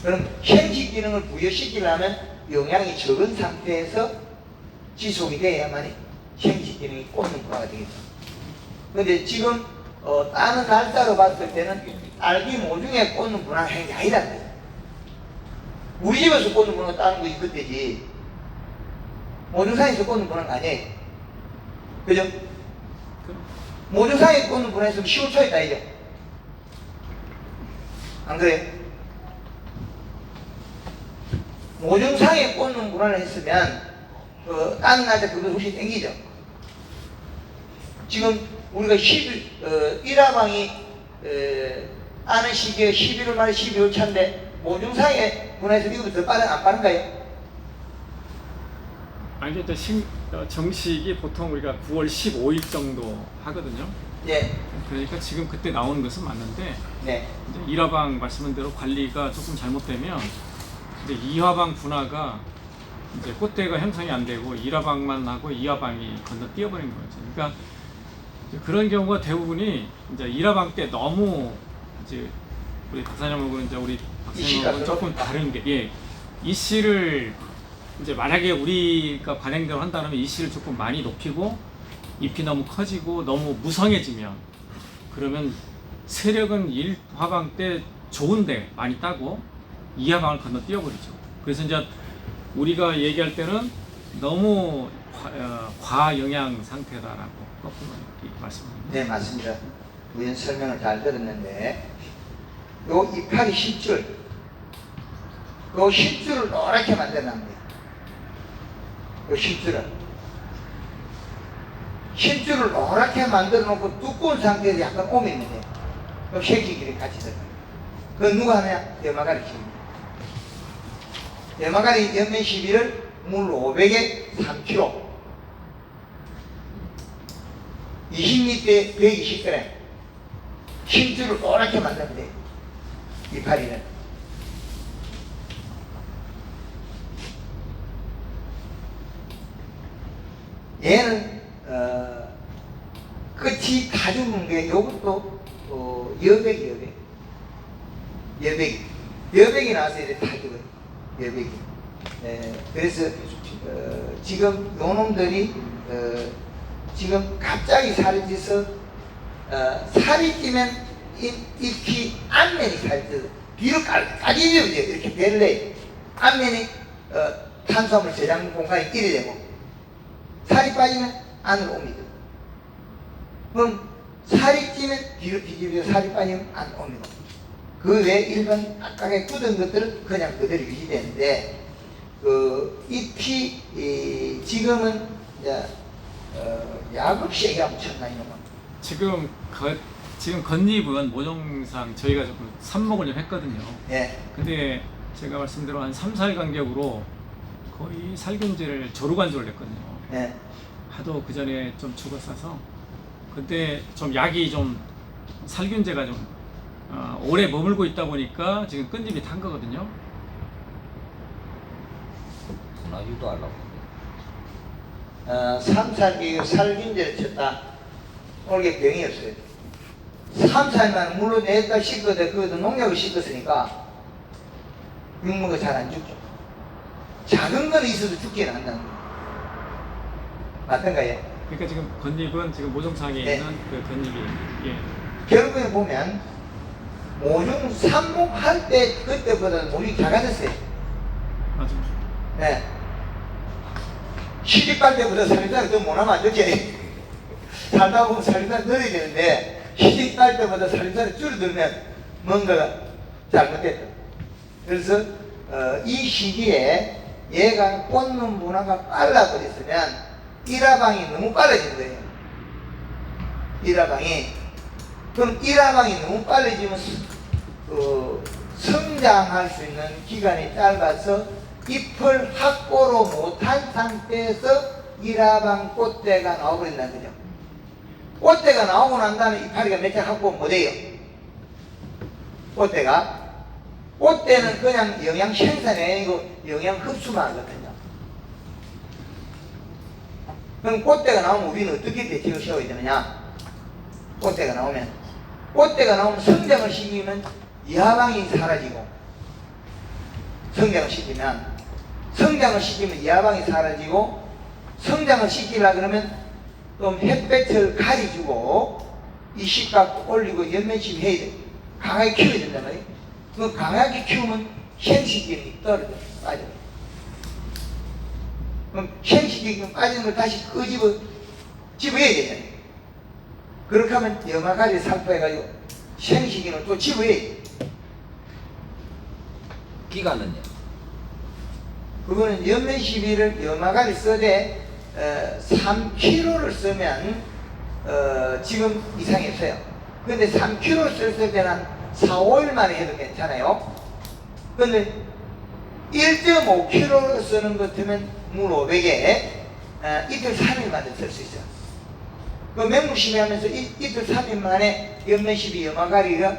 그럼 생식 기능을 부여시키려면 영양이 적은 상태에서 지속이 돼야만 생식 기능이 꽂는 분화가 되겠죠. 근데 지금 다른 날짜로 봤을 때는 알기 모종에 꽂는 분화가 행위 아니란 거예요. 우리 집에서 꽂는 분화가 다른 것이 그때지 모종상에서 꽂는 분화가 아니에요. 그죠? 모종상에 꽂는 분화가 있으면 10월 초에 따이죠. 안 그래요? 모종상에 꽂는 분화를 했으면 다른 날짜 그거 훨씬 땡기죠. 지금 우리가 1화방이 아는 시기에 11월 말에 12월 차인데 모종상에 분화해서 이거부터 더 안 빠른가요? 아니 이제 정식이 보통 우리가 9월 15일 정도 하거든요. 예. 그러니까 지금 그때 나오는 것은 맞는데 네. 이제 1화방 말씀한 대로 관리가 조금 잘못되면 이제 2화방 분화가 이제 꽃대가 형성이 안 되고 1화방만 하고 2화방이 건너뛰어버린 거죠. 그러니까 이제 그런 경우가 대부분이 이제 1화방 때 너무 이제 우리 박사님하고 이제 우리 박사님하고 조금 다른 게 예. 이 씨를 이제 만약에 우리가 관행대로 한다면 이 씨를 조금 많이 높이고 잎이 너무 커지고 너무 무성해지면 그러면 세력은 1화방 때 좋은데 많이 따고 2화방을 건너뛰어버리죠. 그래서 이제 우리가 얘기할 때는 너무 과영양 상태다라고 거꾸로 이렇게 말씀드립니다. 네, 맞습니다. 우리는 설명을 잘 들었는데 요 이파리 10줄 요 10줄을 노랗게 만들어납니다. 요 10줄을 노랗게 만들어 놓고 두꺼운 상태에서 약간 오면 돼요. 요 색기들이 같이 들어가요. 그건 누가 하냐? 대마가리 칩니다. 대마가리 연면 시비를 물 500에 3kg 20리터에 120g 10줄을 노랗게 만들면 돼요. 이파리는 얘는 끝이 다 죽는 게 요것도 여백이 나와서 이렇게 다 죽어요. 여백이. 그래서 지금 요놈들이 지금 갑자기 살이 쪄서 살이 찌면 잎이 앞면이 살이 쪄서 뒤로 까지면 돼요. 이렇게 벨레 앞면이 탄수화물 저장 공간이 이래 되고 살이 빠지면 안으로 옵니다. 그럼 살이 찌면 뒤로 뒤집어서 살이 빠지면 안 옵니다. 그 외 일반 딱딱하게 굳은 것들은 그냥 그대로 유지되는데 그 잎이 지금은 이제 약 없이 애가 묻혔나 이놈은. 지금 겉잎은 모종상 저희가 조금 삽목을 좀 했거든요. 예. 근데 제가 말씀대로 한 3, 4일 간격으로 거의 살균제를 조루간주를 했거든요. 예. 하도 그 전에 좀 죽었어서 그때 좀 약이 좀 살균제가 좀 오래 머물고 있다 보니까 지금 끈집이 탄 거거든요. 나 유도하려고. 3, 4개월 살균제를 쳤다. 올게 병이 없어요. 3, 4일만 물로 내다 씻거든. 그것도 농약을 씻었으니까 육모가 잘 안 죽죠. 작은 건 있어도 죽지는 않는다는 거예요. 맞던가요? 그러니까 지금 겉잎은 지금 모종상에 네. 있는 그 겉잎이 결국에 보면 모종 삽목할 때 그때보다 모종이 작아졌어요. 맞아요. 네. 시집갈 때보다 살림살이 더 못하면 안 되지. 살다 보면 살림살이 늘어야 되는데 시집갈 때보다 살림살이 줄어들면 뭔가가 잘못됐다. 그래서 이 시기에 얘가 꽂는 문화가 빨라버렸으면 일화방이 너무 빨라진 거예요. 일화방이. 그럼 일화방이 너무 빨라지면 성장할 수 있는 기간이 짧아서 잎을 확보로 못한 상태에서 일화방 꽃대가 나와버린다는 거죠. 꽃대가 나오고 난 다음에 이파리가 몇 장 확보 못해요. 꽃대는 그냥 영양 생산이 아니고 영양 흡수만 하거든요. 그럼 꽃대가 나오면 우리는 어떻게 대책을 세워야 되느냐? 꽃대가 나오면 성장을 시키면 이하방이 사라지고 성장을 시키면 이하방이 사라지고 성장을 시키려 그러면 좀 햇볕을 가려주고 이식각 올리고 연면식 해야 돼. 강하게 키워야 된단 말이에요. 그 강하게 키우면 생식기능이 떨어져 빠져. 그럼 생식기능 빠지는 걸 다시 집어야 되잖아요. 그렇게 하면 염화가리 살포해가지고 생식기능을 또 집어야 돼. 기간은요? 그거는 연면 시비를 염화가리 써대 3kg를 쓰면 지금 이상이 없어요. 근데 3kg 쓸 때는 한 4, 5일 만에 해도 괜찮아요. 근데 1.5kg 쓰는 것 같으면 물 500에 이틀 3일 만에 쓸 수 있어요. 그 맹물 시비 하면서 이틀 3일 만에 연면 시비 염화가리가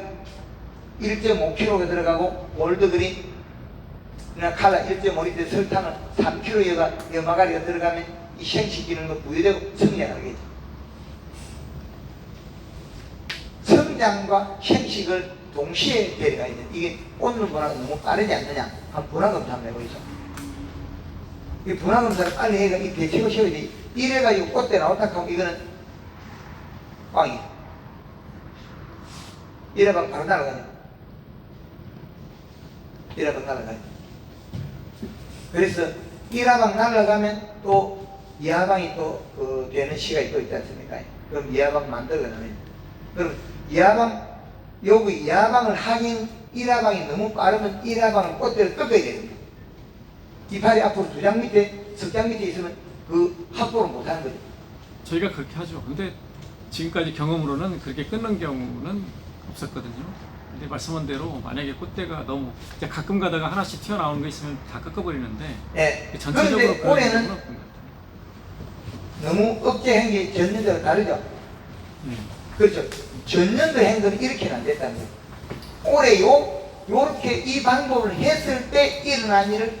1.5kg가 들어가고 올드그린 칼라 1.5리터 설탕을 3kg가 염화가리가 들어가면 이 생식기능도 부여되고 성장하겠죠. 성장과 생식을 동시에 데려가야 돼. 이게 꽂는 분화가 너무 빠르지 않느냐? 한 분화검사 한번 해보이죠. 이 분화검사를 빨리 해가 이 대책을 세워야 돼. 이래가지고 꽃대 나왔다 하면 이거는 꽝이에요. 이래방 바로 날아가죠. 이래방 날아가죠. 그래서 1하방 날아가면 또 2하방이 또 되는 시간이 또 있지 않습니까? 그럼 2하방 만들어야 됩니다. 그럼 2하방을 하긴 1하방이 너무 빠르면 1하방은 꽃대를 꺾어야 됩니다. 이파리 앞으로 2장 밑에, 석장 밑에 있으면 그 확보를 못하는 거죠. 저희가 그렇게 하죠. 근데 지금까지 경험으로는 그렇게 끊는 경우는 없었거든요. 근데 말씀한 대로 만약에 꽃대가 너무 이제 가끔 가다가 하나씩 튀어나오는 거 있으면 다 꺾어버리는데 네. 전체적으로 그런데 올해는 그런 건 없던 것 같아요. 너무 억제한 게 전년도랑 다르죠. 그렇죠. 전년도 한 거는 이렇게는 안 됐다는 거예요. 올해 요렇게 이 방법을 했을 때 일어난 일을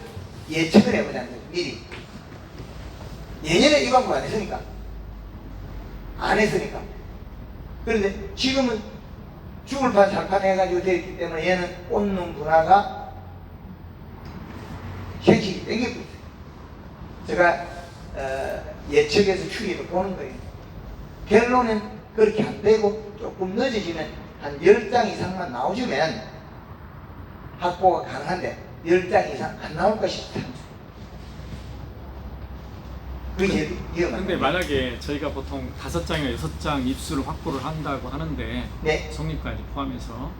예측을 해보자는 거예요. 미리. 예년에 이 방법 안 했으니까. 그런데 지금은 죽을 판 살판 해가지고 되었기 때문에 얘는 꽂는 분화가 생식이 땡기고 있어요. 제가 예측해서 추이를 보는 거예요. 결론은 그렇게 안 되고 조금 늦어지면 한 10장 이상만 나오시면 확보가 가능한데 10장 이상 안 나올까 싶다. 그게 위험한 근데 거예요. 만약에 저희가 보통 5장이나 6장 입수를 확보를 한다고 하는데 네. 성립까지 포함해서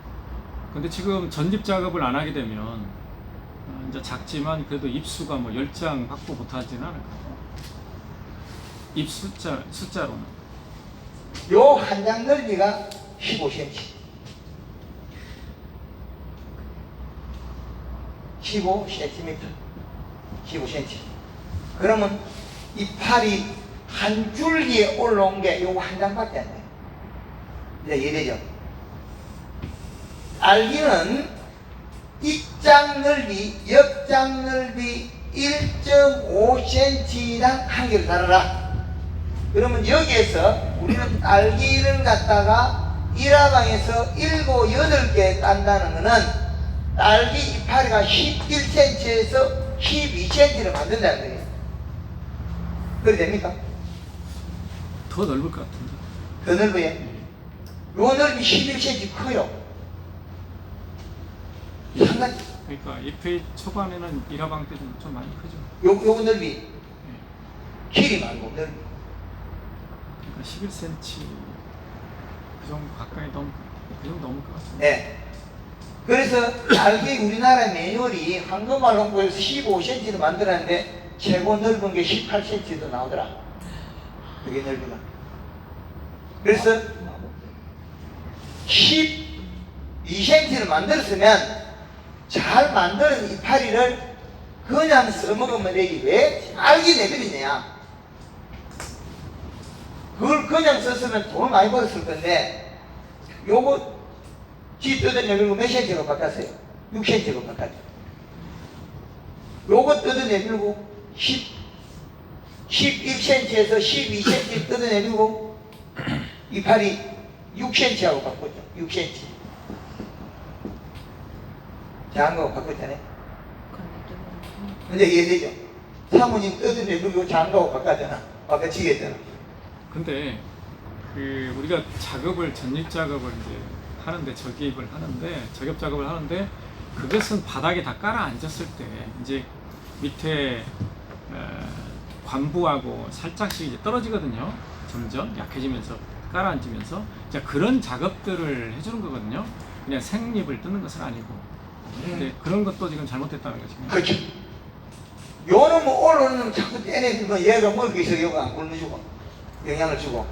근데 지금 전집 작업을 안 하게 되면 이제 작지만 그래도 잎수가 뭐 10장 확보 못하지는 않을 거예요. 잎 숫자로는. 요 한 장 넓이가 15cm. 15cm. 15cm. 그러면 이 팔이 한 줄기에 올라온 게 요거 한 장밖에 안 돼요. 이제 이해되죠? 알기는 입장 넓이, 옆장 넓이 1.5cm랑 한 개를 달아라. 그러면 여기에서 우리는 딸기를 갖다가 1화방에서 7, 8개 딴다는 거는 딸기 이파리가 11cm에서 12cm를 만든다는 거예요. 그래 됩니까? 더 넓을 것 같은데. 더 넓어요? 요 넓이 11cm 커요. 상당히. 그러니까 잎의 초반에는 일화방 때는 좀 많이 크죠. 요거 넓이. 길이 말고 넓이. 그러니까 11cm 그 정도 가까이 그 정도 넘을 것 같습니다. 네. 그래서 딸기 우리나라 매뉴얼이 황금알 홍보에서 15cm를 만들었는데 최고 넓은 게 18cm도 나오더라. 그게 넓이가. 그래서 12cm를 만들었으면 잘 만드는 이파리를 그냥 써먹으면 되지 왜 딸기 내버리냐. 그걸 그냥 썼으면 돈을 많이 벌었을 건데 요거 지 뜯어내밀고 몇 cm로 바꿨어요? 6cm로 바꿨죠. 요거 뜯어내밀고 11cm에서 12cm 뜯어내밀고 이파리 6cm하고 바꿨죠. 6cm. 장가하고 바꿨잖아요. 근데 이해되죠? 사모님 뜯어내밀고 장가하고 바꿔지겠잖아. 근데 그 우리가 작업을 전입 작업을 이제 하는데 저기입을 하는데 저격 작업을 하는데 그것은 바닥에 다 깔아 앉았을 때 이제 밑에 관부하고 살짝씩 이제 떨어지거든요. 점점 약해지면서 깔아 앉으면서 자 그런 작업들을 해주는 거거든요. 그냥 생잎을 뜯는 것은 아니고. 근데 그런 것도 지금 잘못됐다는 것입니다. 그렇죠. 요는 뭐 오늘은 자꾸 떼내주면 얘가 먹을 게 있어 얘가 안 굶어주고 영향을 주고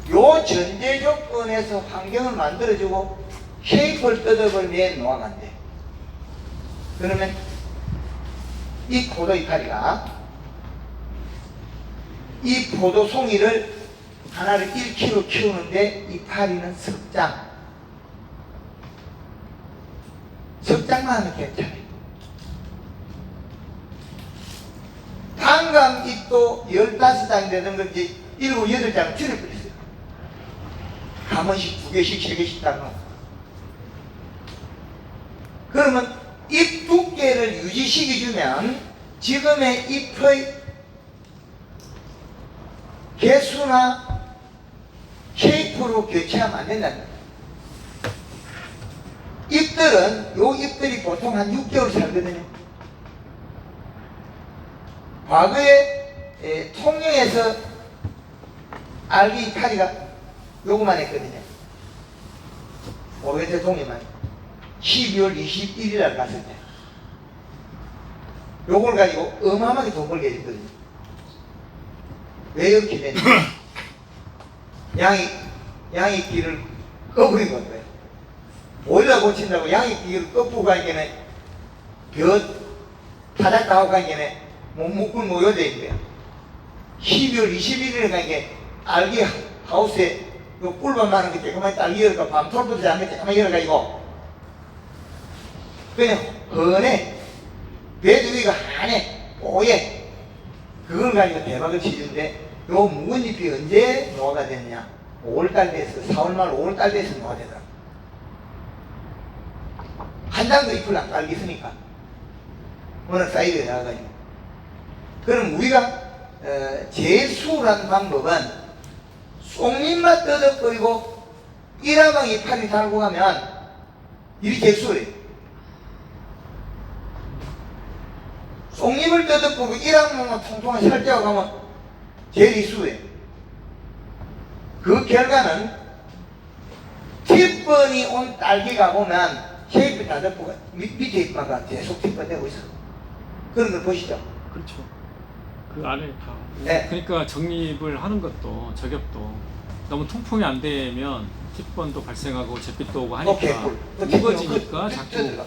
요 전제 조건에서 환경을 만들어주고 쉐이프를 뜯어버리면 노화가 안 돼. 그러면 이 포도 이파리가 이 포도 송이를 하나를 1kg 키우는데 이파리는 석장만 하면 괜찮아요. 단감 잎도 15장이 되는 건지 7, 8장을 줄여버렸어요. 가만씩 2개씩, 3개씩 딱 넣어. 그러면 잎 두께를 유지시켜주면 지금의 잎의 개수나 쉐이프로 교체하면 안 된다는 거예요. 잎들은, 요 잎들이 보통 한 6개월 살거든요. 과거에 통영에서 알기 이파리가 요거만 했거든요. 5회대 통영만 12월 21일 날 갔을 때 요걸 가지고 어마어마하게 돈 벌게 해줬거든요. 왜 이렇게 됐냐. 양이끼를 꺼버린 거예요. 보일러 고친다고 양이끼를 꺼부고 가니까는 타작당하고 가니까는 못 모여져 있는 거야. 12월 21일에 가니까 알기 하우스에 요 꿀밤 많은 게 조그만 딸기 열어가 밤톨부터 잠깐 조그만 열어가지고 그냥 헌해 배드 위가 하네 뽀얘 그걸 가지고 대박을 치는데 요 묵은 잎이 언제 노화가 됐냐 5월달 돼서 4월 말 5월달 돼서 노화가 되더라. 한 장도 잎을 안 깔겠으니까 워낙 사이즈가 나와가지고 그럼 우리가 제일 수월한 방법은 쏙잎만 뜯어버리고 1화방 이파리 달고 가면 일이 제일 수월해요. 쏙잎을 뜯어버리고 1화방만 통통하게 살쪄 가면 제일 수월해요. 그 결과는 10번이 온 딸기가 보면 쉐이프 다 덮고 밑에 있다가 계속 10번 되고 있어. 그런 걸 보시죠. 그렇죠. 그 안에 다. 네. 그러니까 정립을 하는 것도 저격도 너무 통풍이 안 되면 팁번도 발생하고 잿빛도 오고 오케이, 하니까 꿀. 무거워지니까 그 자꾸 들어가.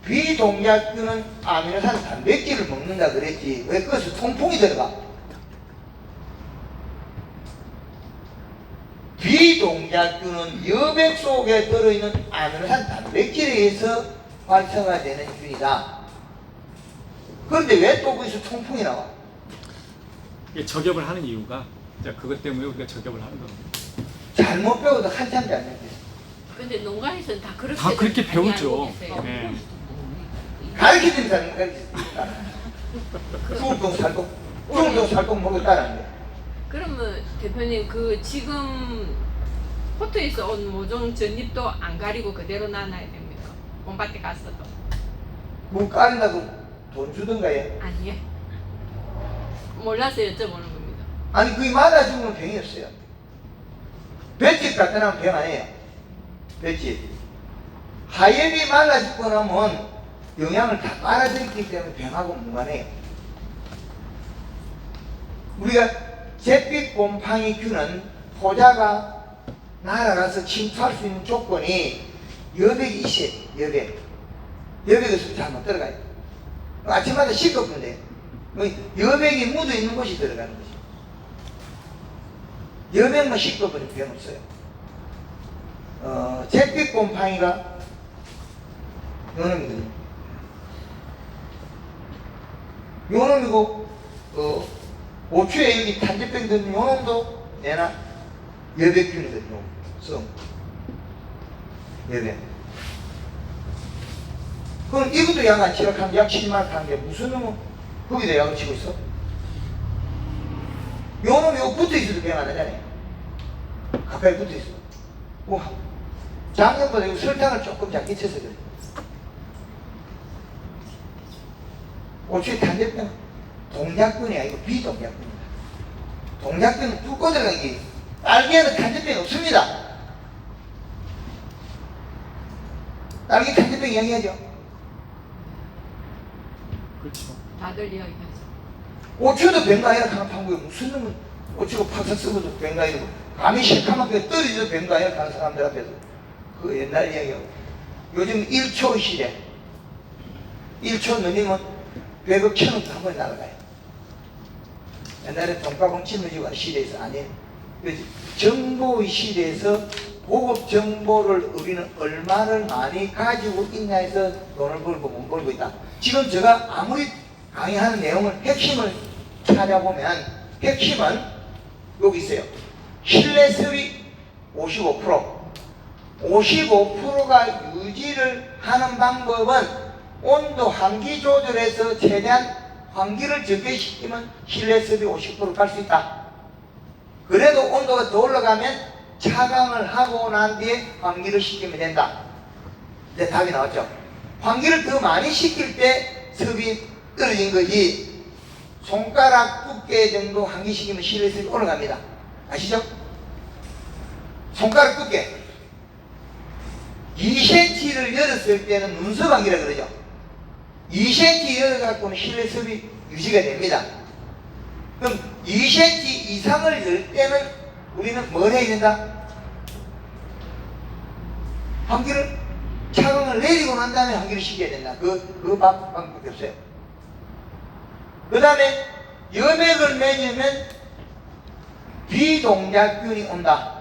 비동작균은 아미노산 단백질을 먹는다 그랬지. 왜 그것을 통풍이 들어가? 비동작균은 여백 속에 들어있는 아미노산 단백질에 의해서 활성화되는 균이다. 그런데 왜 또 거기서 통풍이 나와? 이게 저격을 하는 이유가 이제 그것 때문에 우리가 저격을 하는 겁니다. 잘못 배워도 한참 잘못했어. 근데 농가에서는 다 그렇게 다 그렇게 많이 배우죠. 알고 계세요. 네. 가르치는 사람이 가르치니까. 뚱뚱 살똥 먹고 따라하는데. 그러면 대표님 그 지금 포트에서 온 모종 전잎도 안 가리고 그대로 놔놔야 됩니까? 봄밭에 갔어도. 뭐 까린다고 돈 주던가 해. 아니요. 몰라서 여쭤보는 겁니다. 아니 그게 맞아 죽으면 병이 없어요. 볏짚 갖다 놓으면 병 아니에요. 볏짚. 하엽이 말라 죽고 나면 영양을 다 빨아들이기 때문에 병하고 무관해요. 우리가 잿빛 곰팡이 균은 포자가 날아가서 침투할 수 있는 조건이 여백이 있어요. 여백에서 잘못 들어가요. 아침마다 씻어보면 돼요. 여백이 묻어있는 곳이 들어가는 거지. 여백만 씻어버리면 병 없어요. 잿빛 곰팡이가 요놈이거든요. 요놈이고 고추에 여기 탄저병 드는 요놈도 내나 여백균이거든요. 여백. 그럼 이것도 약 안 치러 가면 약 7만 하는데 무슨 놈은 거기다 약을 치고 있어? 요놈이 여기 붙어 있어도 병 안 하잖아요. 가까이 붙어 있어. 와, 작년보다 이거 설탕을 조금 작게 쳐서 그래. 고추에 탄저병 동작균이 아니고 비동작균입니다. 동작균은 뚝 꺼들어간 게 딸기에는 탄저병이 없습니다. 딸기 탄저병 이야기하죠. 그렇죠. 다들 이야기하죠. 고추도 뱅가이라 하는 판국에 무슨 놈은 고추가 팍팍 썩어도 뱅가이고 감이 실카만하게 떨어져도 뱅가이라 하는 사람들 앞에서 그 옛날 이야기하고 요즘 1초 시대 1초 넘으면 100억 천원 한 번에 날아가요. 옛날에 돈가방 짊어지고 하는 시대에서 아니에요. 정보의 시대에서 고급 정보를 우리는 얼마를 많이 가지고 있냐에서 돈을 벌고 못 벌고 있다. 지금 제가 아무리 강의하는 내용을 핵심을 찾아보면 핵심은 여기 있어요. 신뢰수위 55%가 유지를 하는 방법은 온도 환기 조절해서 최대한 환기를 적게 시키면 신뢰수위 50% 갈 수 있다. 그래도 온도가 더 올라가면 차광을 하고 난 뒤에 환기를 시키면 된다. 이제 답이 나왔죠. 환기를 더 많이 시킬 때 습이 떨어진 거지. 손가락 두께 정도 환기시키면 실내습이 올라갑니다. 아시죠? 손가락 두께 2cm를 열었을 때는 눈썹 환기라 그러죠. 2cm 열어갖고는 실내습이 유지가 됩니다. 그럼 2cm 이상을 열 때는 우리는 뭘 해야 된다? 환기를 차광을 내리고 난 다음에 환기를 시켜야 된다. 그 방법밖에 없어요. 그 다음에 여백을 맺으면 비동작균이 온다.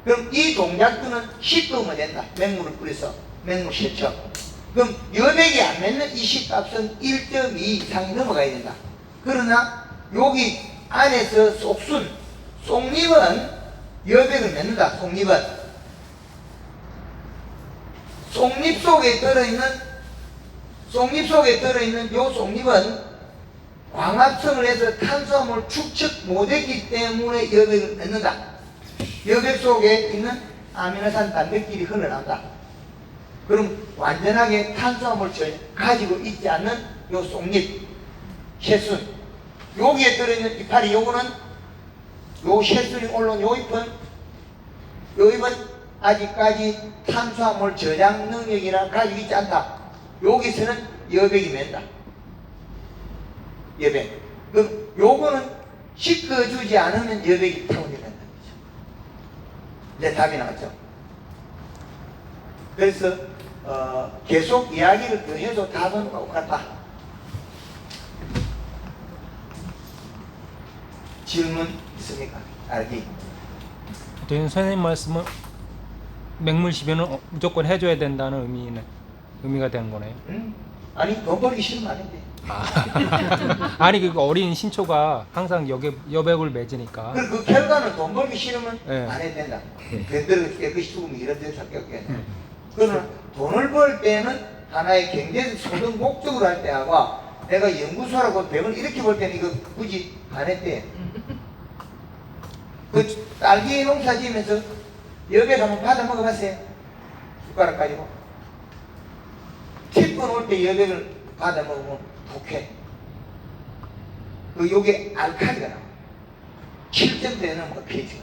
그럼 이 동작균은 씻으면 된다. 맹물을 뿌려서 맹물 씻죠. 그럼 여백이 안 맺는 이 식값은 1.2 이상이 넘어가야 된다. 그러나 여기 안에서 속잎은 여백을 맺는다. 속잎 속에 들어있는 요 속잎은 광합성을 해서 탄수화물 축적 못했기 때문에 여백을 맺는다. 여백 속에 있는 아미노산 단백질이 흘러나온다. 그럼 완전하게 탄수화물을 가지고 있지 않는 요 속잎, 새순, 여기에 들어있는 이파리 요거는 요 셰스링 올라온 요 잎은 아직까지 탄수화물 저장 능력이나 가지고 있지 않다. 여기서는 여백이 맨다. 여백. 그럼 요거는 씻어주지 않으면 여백이 타운이 된다는 거죠. 이제 답이 나왔죠. 그래서 계속 이야기를 더 해도 답은 똑같다. 질문 있습니까? 알기. 선생님 말씀은 맹물 시비는 무조건 해줘야 된다는 의미가 되는 거네요. 아니 돈 벌기 싫으면 안 돼. 아니 그 어린 신초가 항상 여백을 맺으니까. 그 결과는 돈 벌기 싫으면 네. 안 해도 된다. 밴드를 깨끗이 죽으면 이런 데서 섞였겠네. 그러나 돈을 벌 때는 하나의 경제 소득 목적으로 할 때하고 내가 연구소라고 병을 이렇게 벌 때는 이거 굳이 안 했대. 그 딸기 농사 지으면서 여백 한번 받아 먹어봤어요? 숟가락 가지고. 티분 올 때 여백을 받아 먹으면 독해. 요게 알칼리가 나와. 7점대는 뭐 pH가.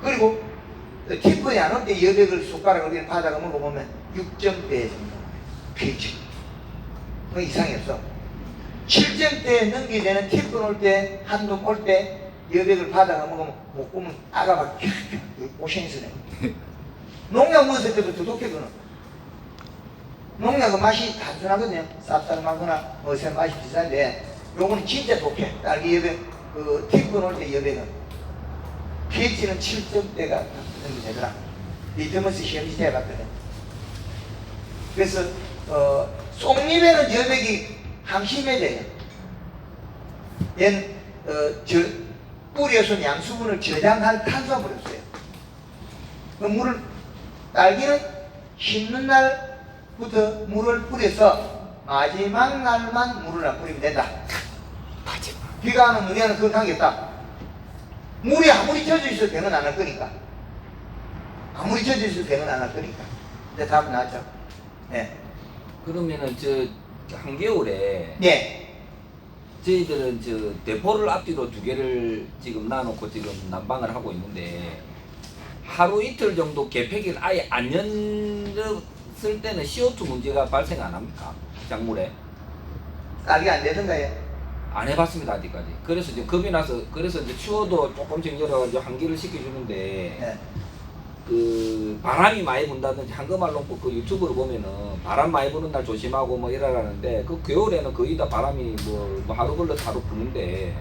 그리고 티분이 안 올 때 여백을 숟가락을 받아가 먹어보면 6점대 정도 pH. 그 이상이 없어. 7점대 넘게 되는 티분 올 때, 한동 올 때 여백을 받아가 먹으면 목구멍 아가가 오션이 쓰네. 농약 먹었을 때부터 독해거든. 농약은 맛이 단순하거든요. 쌉싸름하거나 어새 맛이 비싼데 요거는 진짜 독해. 딸기 여백, 그 티분 올 때 여백은 pH는 7점대가 정도 되더라. 리트머스 시험지 해봤거든. 그래서 쏙잎에는 여백이 항심해져요. 얘는 뿌리에서 양수분을 저장할 탄수화물이 없어요. 그 물을 딸기는 심는 날부터 물을 뿌려서 마지막 날만 물을 안 뿌리면 된다. 비가 안 오면 우리는 그건 관계없다. 물이 아무리 젖어 있어도 병은 안 할 거니까. 아무리 젖어 있어도 병은 안 할 거니까. 이제 답 나왔죠? 네. 그러면은 저 한겨울에 네. 저희들은 저 대포를 앞뒤로 2개를 지금 놔놓고 지금 난방을 하고 있는데 하루 이틀 정도 개폐기를 아예 안 열었을 때는 CO2 문제가 발생 안 합니까? 작물에? 딸기 안 되던가요? 안 해봤습니다 아직까지. 그래서 지금 겁이 나서 그래서 이제 추워도 조금씩 열어가지고 환기를 시켜주는데 네. 그 바람이 많이 분다든지 한금알롱포 그 유튜브를 보면은 바람 많이 부는 날 조심하고 뭐 이러라는데 그 겨울에는 거의 다 바람이 뭐 하루 걸려서 하루 부는데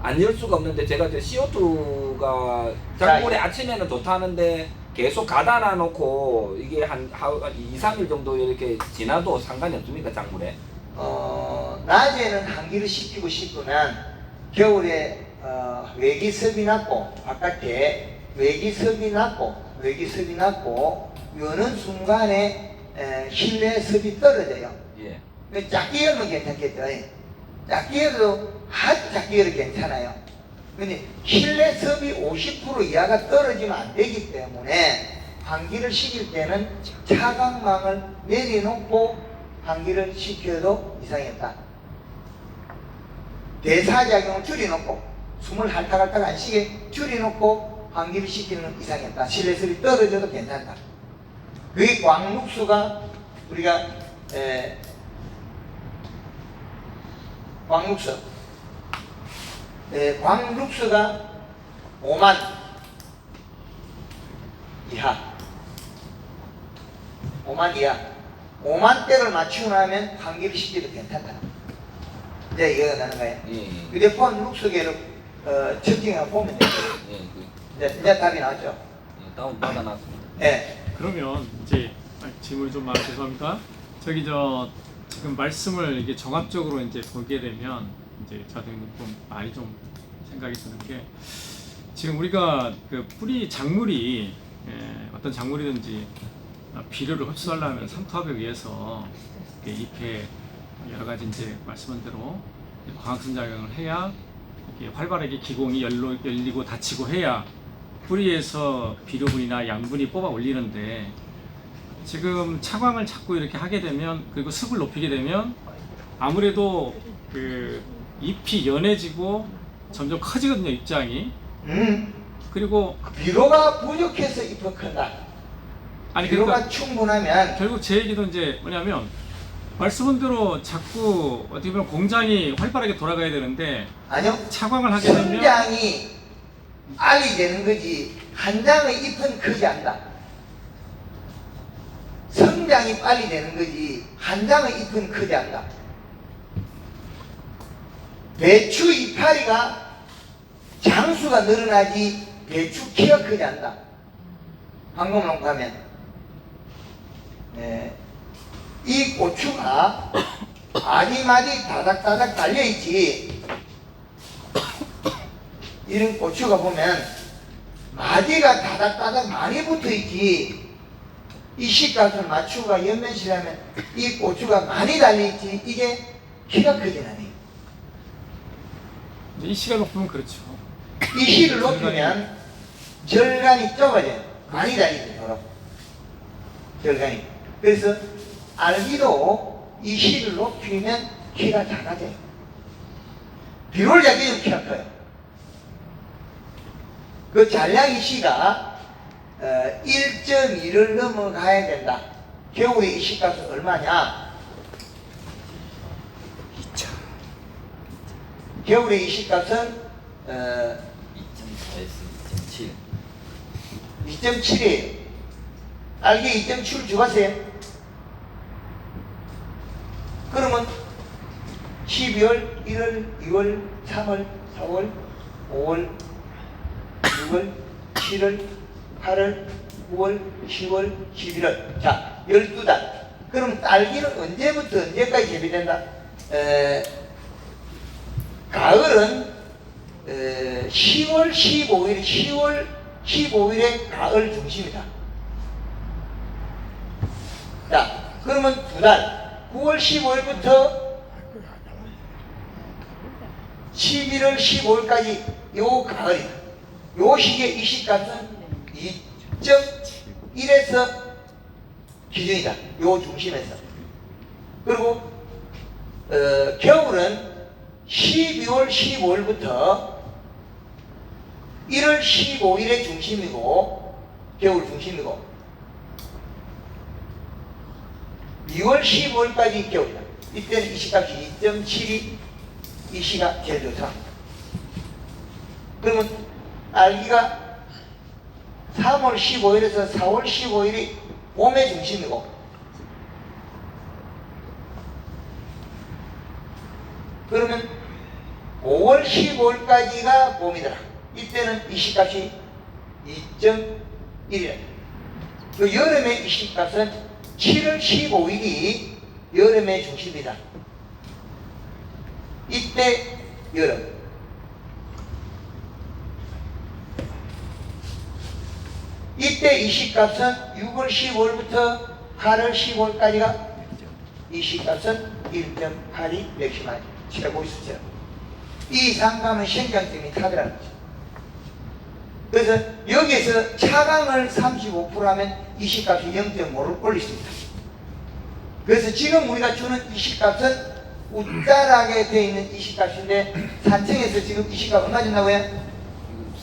안 열 수가 없는데 제가 이제 CO2가 작물에 아침에는 좋다는데 계속 가다 놔놓고 이게 한 2, 3일 정도 이렇게 지나도 상관이 없습니까 작물에? 낮에는 환기를 시키고 싶으면 겨울에 외기습이 낮고 바깥에 외기습이 낮고 여는 순간에 실내습이 떨어져요. 예. 작게 열면 괜찮겠죠. 작게 열도 아주 작게 열도 괜찮아요. 근데 실내습이 50% 이하가 떨어지면 안 되기 때문에 환기를 시킬 때는 차광망을 내려놓고 환기를 시켜도 이상이 없다. 대사작용을 줄여놓고 숨을 핥아갈다가 안 쉬게 줄여놓고 환기를 시키는 이상이 없다. 실내습이 떨어져도 괜찮다. 그게 광육수가 우리가 광육수가 5만 이하 5만 대를 맞추고 나면 환기를 시켜도 괜찮다. 이제 이해가 가는 거예요. 예. 휴대폰 육수계를 측정해 보면 돼요. 예. 이제 답이 나왔죠. 예. 다운 받아놨습니다. 네. 그러면 이제 질문이 좀 많아 죄송합니다. 저기 지금 말씀을 이게 종합적으로 이제 보게 되면 이제 저도 좀 많이 좀 생각이 드는 게 지금 우리가 그 뿌리 작물이 어떤 작물이든지 비료를 흡수하려면 삼투압에 의해서 잎에 여러 가지 이제 말씀한 대로 광합성 작용을 해야 이렇게 활발하게 기공이 열리고 닫히고 해야 뿌리에서 비료분이나 양분이 뽑아 올리는데 지금 차광을 자꾸 이렇게 하게 되면 그리고 습을 높이게 되면 아무래도 그 잎이 연해지고 점점 커지거든요, 잎장이. 그리고 비료가 부족해서 잎이 큰다. 아니 비료가 그러니까 충분하면 결국 제 얘기도 이제 뭐냐면 말씀한 대로 자꾸 어떻게 보면 공장이 활발하게 돌아가야 되는데 아니요. 차광을 하게 되면 성장이 알이 되는 거지 한 장의 잎은 크지 않다. 성장이 빨리 되는 거지 한 장의 잎은 크지 않다. 배추 이파리가 장수가 늘어나지 배추 키가 크지 않다. 방금으로 가면 이 고추가 아디마디 다닥다닥 달려있지. 이런 고추가 보면 마디가 다닥다닥 많이 붙어있지. 이 식값을 맞추고 연면시라면 이 고추가 많이 달려있지. 이게 키가 크진 않아요. 이 시가 높으면 그렇죠. 이 실을 높이면 절간이 좁아져요. 많이 달리죠. 절간이. 그래서 알기도 이 실을 높이면 키가 작아져요. 비료를 잡기면 키가 커요. 그 잔량이 씨가 1.2를 넘어가야 된다. 겨울에 이 씨값은 얼마냐? 겨울에 이 씨값은 2.4에서 2.7. 2.7이에요. 알게 2.7을 주었어요. 그러면 12월, 1월, 2월, 3월, 4월, 5월, 6월, 7월, 8월, 9월, 10월, 11월. 자, 12달. 그럼 딸기는 언제부터 언제까지 재배된다? 가을은 10월 15일, 10월 15일에 가을 중심이다. 자, 그러면 두 달. 9월 15일부터 11월 15일까지 요 가을이다. 요 시기에 이 시값은 2.1에서 기준이다. 요 중심에서. 그리고 겨울은 12월 15일부터 1월 15일에 중심이고 겨울 중심이고 2월 15일까지 겨울이다. 이때는 이 시값이 2.7이 이 시가 제일 좋다. 그러면 알기가 3월 15일에서 4월 15일이 봄의 중심이고 그러면 5월 15일까지가 봄이더라. 이때는 이 시값이 2.1이다. 그 여름의 이 시값은 7월 15일이 여름의 중심이다. 이때 여름. 이때 이 시값은 6월 15일부터 8월 15일까지가 이 시값은 1.8이 맥시마이즈 최고 수치다. 이 이상 가면 신경증이 타더라는 거죠. 그래서 여기에서 차강을 35% 하면 이 시값이 0.5를 올릴 수 있다. 그래서 지금 우리가 주는 이 시값은 웃자라게 되어 있는 이 시값인데 산청에서 지금 이 시값 얼마 준다고요?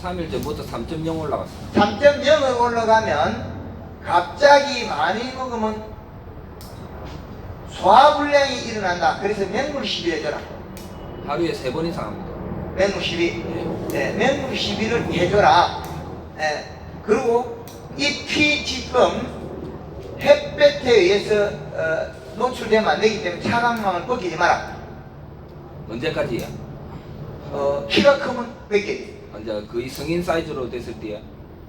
3일 전부터 3.0 올라갔어. 3.0을 올라가면 갑자기 많이 먹으면 소화불량이 일어난다. 그래서 맹물 시비를 해줘라. 하루에 3번 이상 합니다. 맹물 시비. 네, 맹물 시비를 해줘라. 네. 그리고 잎이 지금 햇볕에 의해서 노출되면 안 되기 때문에 차광망을 벗기지 마라. 언제까지야? 키가 크면 벗겨야 이제 거의 성인 사이즈로 됐을 때야.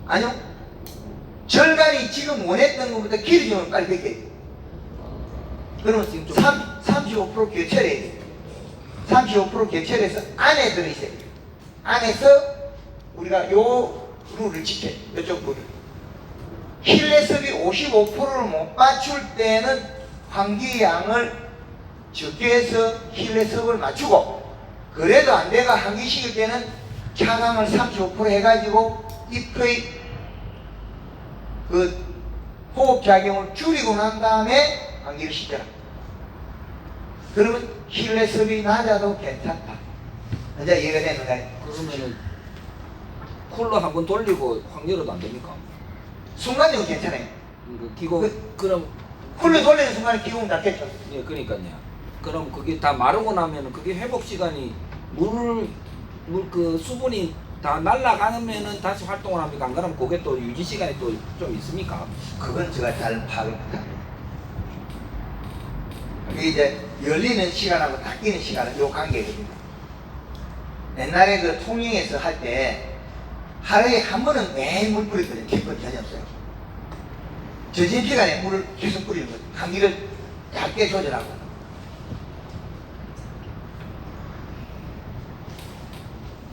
아니요. 절간이 지금 원했던 것보다 길어지면 빨리 벗겨야 돼. 그러면 지금 35% 교체해야 돼. 35% 교체해서 안에 들어있어요. 안에서 우리가 요 룰을 지켜요. 요쪽 룰을. 힐레섭이 55%를 못 맞출 때는 환기량을 적게 해서 힐레섭을 맞추고 그래도 안 돼가 환기시킬 때는 차광을 35% 해가지고 잎의 그 호흡작용을 줄이고 난 다음에 환기를 시켜라. 그러면 실내습이 낮아도 괜찮다. 이제 이해가 되는가? 그러면은 쿨러 한번 돌리고 확열어도 안 됩니까? 순간적으로 괜찮아요. 그 기공 그럼 쿨러 돌리는 순간에 기공이 낫겠죠. 예, 그러니까요. 그럼 그게 다 마르고 나면은 그게 회복 시간이 물 그 수분이 다 날아가면은 다시 활동을 합니까? 안 그러면 그게 또 유지 시간이 또 좀 있습니까? 그건 제가 잘 파악을 못합니다. 그게 이제 열리는 시간하고 닫히는 시간은 요 관계거든요. 옛날에 그 통영에서 할 때 하루에 한 번은 매일 물 뿌렸거든요. 기껏 전혀 없어요. 저진 시간에 물을 계속 뿌리는 거죠. 감기를 얇게 조절하고.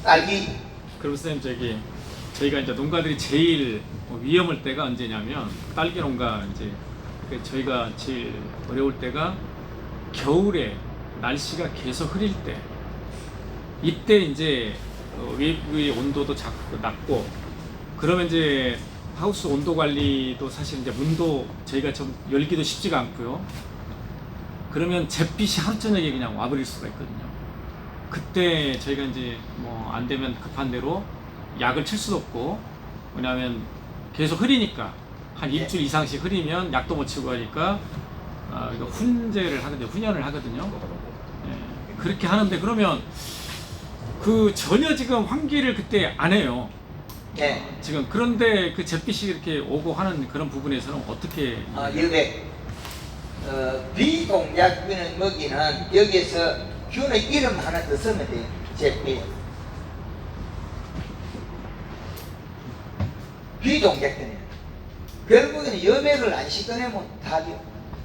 딸기 그럼 선생님 저희가 이제 농가들이 제일 위험할 때가 언제냐면 딸기 농가 이제 저희가 제일 어려울 때가 겨울에 날씨가 계속 흐릴 때 이때 이제 외부의 온도도 낮고 그러면 이제 하우스 온도 관리도 사실 이제 문도 저희가 좀 열기도 쉽지가 않고요. 그러면 잿빛이 하루 저녁에 그냥 와버릴 수가 있거든요. 그때 저희가 이제 뭐 안 되면 급한 대로 약을 칠 수도 없고 왜냐하면 계속 흐리니까 한 일주일 이상씩 흐리면 약도 못 치고 하니까 이거 훈제를 하거든요. 훈연을 하거든요. 예, 그렇게 하는데 그러면 그 전혀 지금 환기를 그때 안 해요. 네. 지금 그런데 그 잿빛이 이렇게 오고 하는 그런 부분에서는 어떻게 이게 비동작균을 먹이는 여기에서 균의 이름 하나 더 쓰면 돼요. 잿빛. 비동작균이에요. 결국에는 여백을 안 씻어내면 답이요.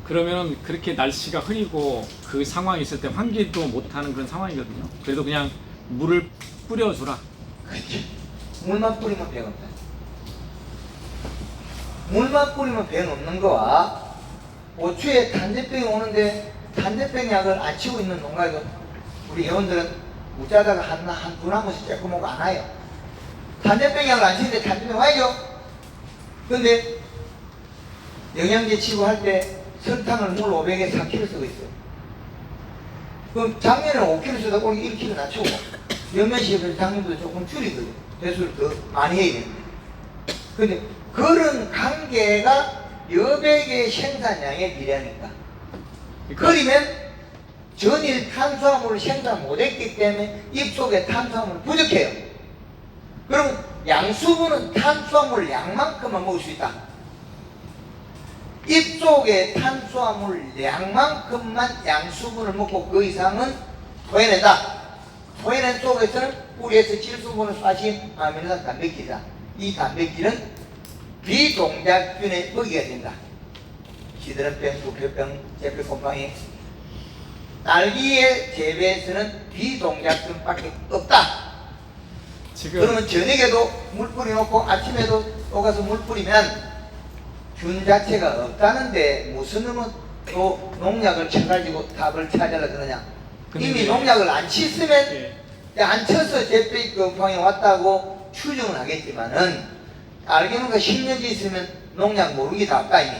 그러면은 그렇게 날씨가 흐리고 그 상황이 있을 때 환기도 못하는 그런 상황이거든요. 그래도 그냥 물을 뿌려주라. 그렇지. 물만 뿌리면 병 없다. 물만 뿌리면 병 없는 거와 고추에 탄저병이 오는데 탄저병 약을 안 치고 있는 농가에도 우리 회원들은 우짜다가 두 나무씩 쬐고 먹고 안 와요. 탄저병 약을 안 치는데 탄저병 와야죠. 근데 영양제 치고 할 때 설탕을 물 500에 4kg 쓰고 있어요. 그럼 작년에 5kg 쓰다 올해 1kg 낮추고 연면식에서 작년도 조금 줄이거든요. 배수를 더 많이 해야 되는데. 근데 그런 관계가 여백의 생산량에 비례하니까. 그러면 전일 탄수화물을 생산 못했기 때문에 입속에 탄수화물은 부족해요. 그럼 양수분은 탄수화물 양만큼만 먹을 수 있다. 입속에 탄수화물 양만큼만 양수분을 먹고 그 이상은 토해낸다. 토해낸 속에서는 뿌리에서 질소분을 빠진 아미노산 단백질이다. 이 단백질은 비동작균에 먹여야 된다. 시드름병, 부표병, 제필곰팡이. 딸기의 재배에서는 비동작균밖에 없다. 지금 그러면 저녁에도 물 뿌려놓고 아침에도 또 가서 물 뿌리면 균 자체가 없다는데 무슨 놈은 또 농약을 쳐가지고 답을 찾아라 그러냐. 이미 농약을 안 쳤으면 안 쳐서 제필곰팡이 왔다고 추정은 하겠지만은 알기는 그 10년째 있으면 농약 모르기 다 없다 이미.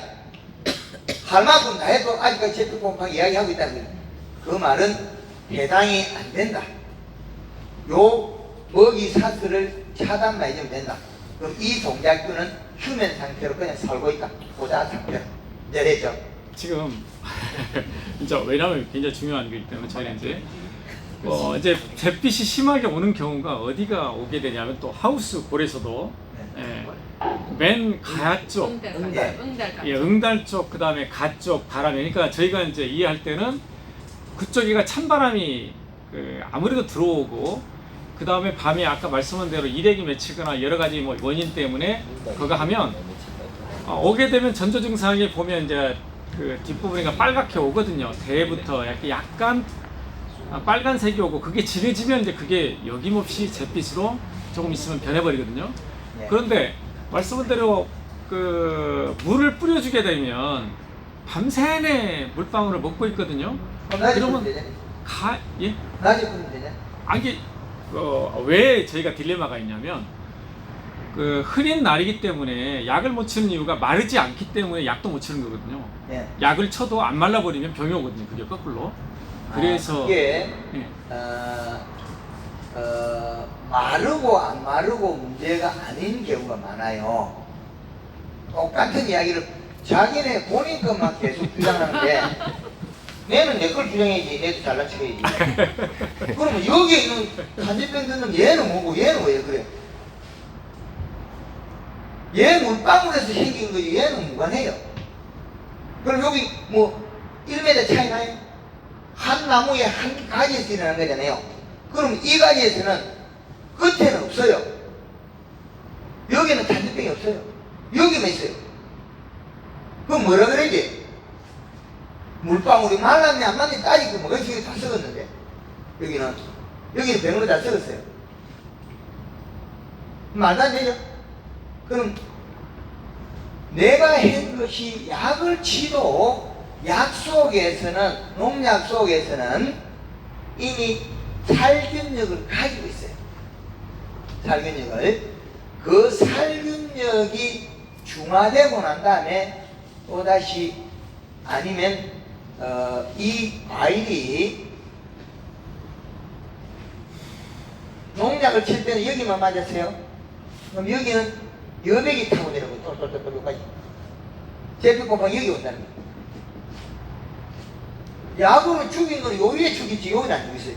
할 만큼 다 해도 아직까지 제필곰팡이 이야기하고 있다는 거예요. 그 말은 해당이 안 된다. 요 먹이 사슬을 차단만 해주면 된다. 그럼 이 동작균은 휴면 상태로 그냥 살고 있다. 고자 상태로. 내렸죠. 지금 진짜 왜냐하면 굉장히 중요한 거기 때문에 저희는 이제 잿빛이 심하게 오는 경우가 어디가 오게 되냐면 또 하우스 골에서도 맨 가야 쪽, 응달 쪽, 그 다음에 가 쪽 바람이, 그러니까 저희가 이제 이해할 때는 그쪽이가 찬바람이 아무래도 들어오고, 그 다음에 밤에 아까 말씀한 대로 일액이 맺히거나 여러 가지 뭐 원인 때문에 그거 하면 오게 되면 전조 증상이 보면 이제 그 뒷부분이가 빨갛게 오거든요. 대부터 약간 빨간색이 오고, 그게 진해지면 이제 그게 여김없이 잿빛으로 조금 있으면 변해버리거든요. 그런데 말씀한 대로 그 물을 뿌려주게 되면 밤새내 물방울을 먹고 있거든요. 그러면 되냐? 예? 낮에 뿌리면 되냐? 아니 왜 저희가 딜레마가 있냐면 그 흐린 날이기 때문에 약을 못 치는 이유가 마르지 않기 때문에 약도 못 치는 거거든요. 예. 약을 쳐도 안 말라버리면 병이 오거든요. 그게 거꾸로. 그래서 이게 예. 마르고 안 마르고 문제가 아닌 경우가 많아요. 똑같은 이야기를 자기네 본인 것만 계속 주장하는데 얘는 내 걸 주장해야지, 얘도 잘난 척해야지. 그러면 여기에 있는 간질병 듣는 얘는 뭐고 얘는 왜 그래? 얘 물방울에서 생긴 거지 얘는 무관해요. 그럼 여기 뭐 1m 차이 나요? 한 나무에 한 가지에서 일어난 거잖아요. 그럼 이 가지에서는 끝에는 없어요. 여기는 단지병이 없어요. 여기만 있어요. 그럼 뭐라 그러지? 물방울이 말랐냐 안 말랐냐 따지고 뭐가 지금 다 썩었는데 여기는 병으로 다 썩었어요. 말도 안 되죠? 그럼 내가 한 것이 약을 치도 약 속에서는 농약 속에서는 이미 살균력을 가지고 있어요. 살균력을. 그 살균력이 중화되고 난 다음에 또다시 아니면 이 과일이 농약을 칠 때는 여기만 맞았어요. 그럼 여기는 여백이 타고 내려오고 똘똘똘똘 여기까지 제피곰팡이 여기 온다는 거예요. 약으로 죽인 건 여기에 죽이지 여기는 안 죽였어요.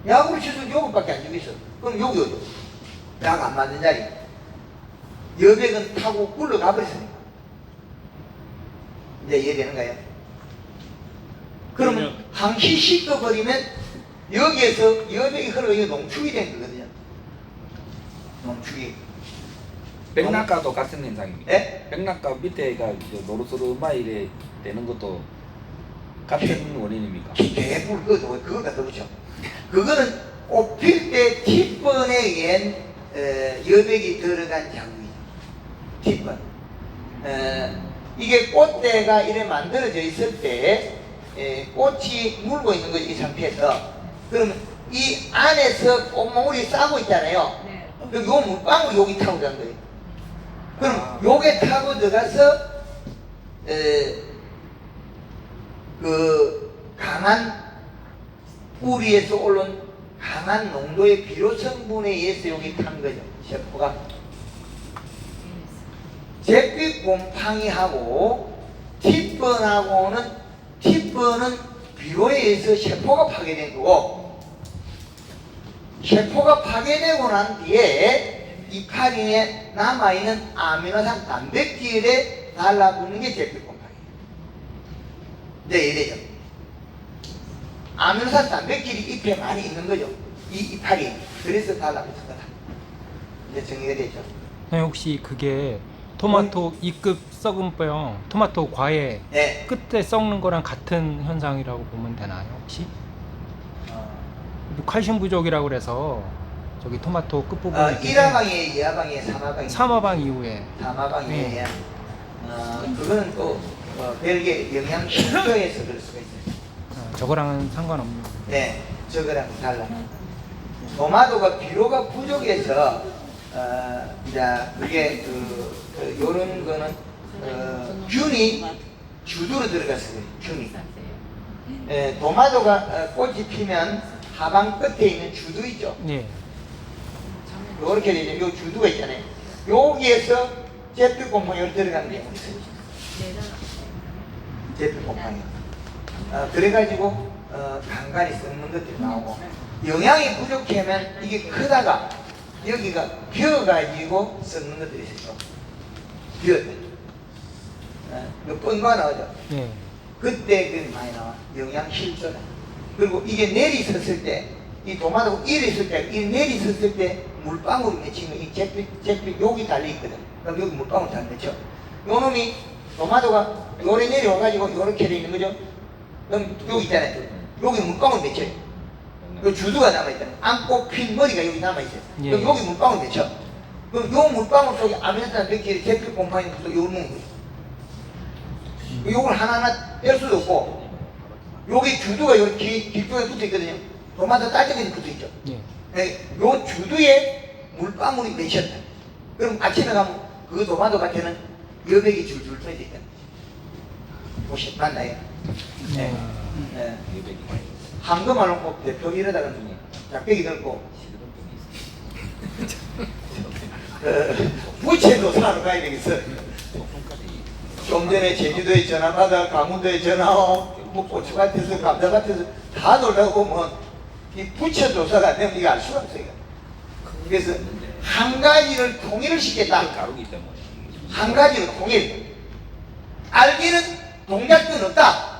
약으로 치면 요것밖에 안 죽였어. 그럼 여기 어디? 약 안 맞는 자리. 여백은 타고 굴러가 버렸으니까. 이제 이해되는 거예요? 그러면 항시 씻어버리면 여기에서 여백이 흘러가서 농축이 된 거거든요. 농축이. 백낙과도 같은 현상입니다. 예? 백낙과 밑에가 노르스르마 이래 되는 것도 같은 원인입니까? 대부분 그거 갖다 놓죠. 그거는 옷필 때 팁번에 의한 여백이 들어간 자국이죠. 팁번. 이게 꽃대가 이래 만들어져 있을 때 꽃이 물고 있는 거지, 이 상태에서. 그러면 이 안에서 꽃망울이 싸고 있잖아요. 네. 그럼 요 물방울이 여기 타고 들어간 거예요. 그럼 요게 타고 들어가서 그 강한 뿌리에서 올라온 강한 농도의 비료 성분에 의해서 여기 탄 거죠. 세포가. 잿빛곰팡이하고 팁번하고는 팁번은 비료에 의해서 세포가 파괴된 거고, 세포가 파괴되고 난 뒤에 이파린에 남아있는 아미노산 단백질에 달라붙는 게 잿빛곰팡이에요. 이제 이래요. 아미노산 단백질이 잎에 많이 있는 거죠. 이 이파린. 그래서 달라붙은 거다. 이제 정리가 되죠. 선생님 혹시 그게 토마토 E급 썩은병, 토마토 과에 네. 끝에 썩는 거랑 같은 현상이라고 보면 되나요 혹시? 칼슘 부족이라고 그래서 저기 토마토 끝부분에 1화방이에요, 2화방이에요, 3화방이에요. 3화방 이후에 3화방이에요. 그거는 또 별개 영양 실조에서 그럴 수가 있어요. 저거랑은 상관없는. 네, 저거랑 달라. 토마토가 비료가 부족해서 이제 그게 요런 거는 균이 주두로 들어갔어요. 균이. 토마토가 꽃이 피면 하방 끝에 있는 주두 있죠. 예. 요렇게 되죠. 요 주두가 있잖아요. 여기에서 잿빛곰팡이가 들어가는 경우가 있어요. 잿빛곰팡이. 그래가지고 간간히 썩는 것들이 나오고, 영양이 부족하면 이게 크다가 여기가 비어가지고 썩는 것들이 있어요. 비어들. 몇 번가 나오죠. 예. 그때 그 많이 나와. 영양 실조다. 그리고 이게 내리섰을 때, 이 토마토가 이리 있을 때, 이 내리섰을 때 물방울이 맺히면 이 잿빛 여기 달려있거든. 그럼 여기 물방울 잘 맺혀. 요 놈이 토마토가 요래 내려와가지고 요렇게 돼 있는 거죠. 그럼 여기 있잖아요. 여기는 물방울 맺혀요. 요 주두가 남아있잖아요. 안고 핀 머리가 여기 남아있어요. 예. 그럼 여기 물방울 맺혀. 그럼 요 물방울 속에 아미노산 백질이 잿빛곰팡이 묻어 요걸 먹는 거죠. 요걸 하나하나 뺄 수도 없고, 여기 주두가 여기 길쪽에 붙어 있거든요. 토마토 딸짝이 붙어 있죠. 예. 요 주두에 물방울이 맺혔다. 그럼 아침에 가면 그 토마토 밭에는 여백이 줄줄 떠져 있다. 보시 맞나요? 네. 네. 황금알롱꽃 대표 이러다가 작배기 들고 부채도 사러 가야 되겠어. 좀 전에 제주도에 전화받아 강원도에 전화 뭐 고추밭에서 감자밭에서 다 놀다 보면 이 부채 조사가 안 되면 이거 알 수가 없어요. 그래서 한 가지를 통일을 시켰다. 가루기 때문에. 한 가지를 통일. 알기는 동작은 없다.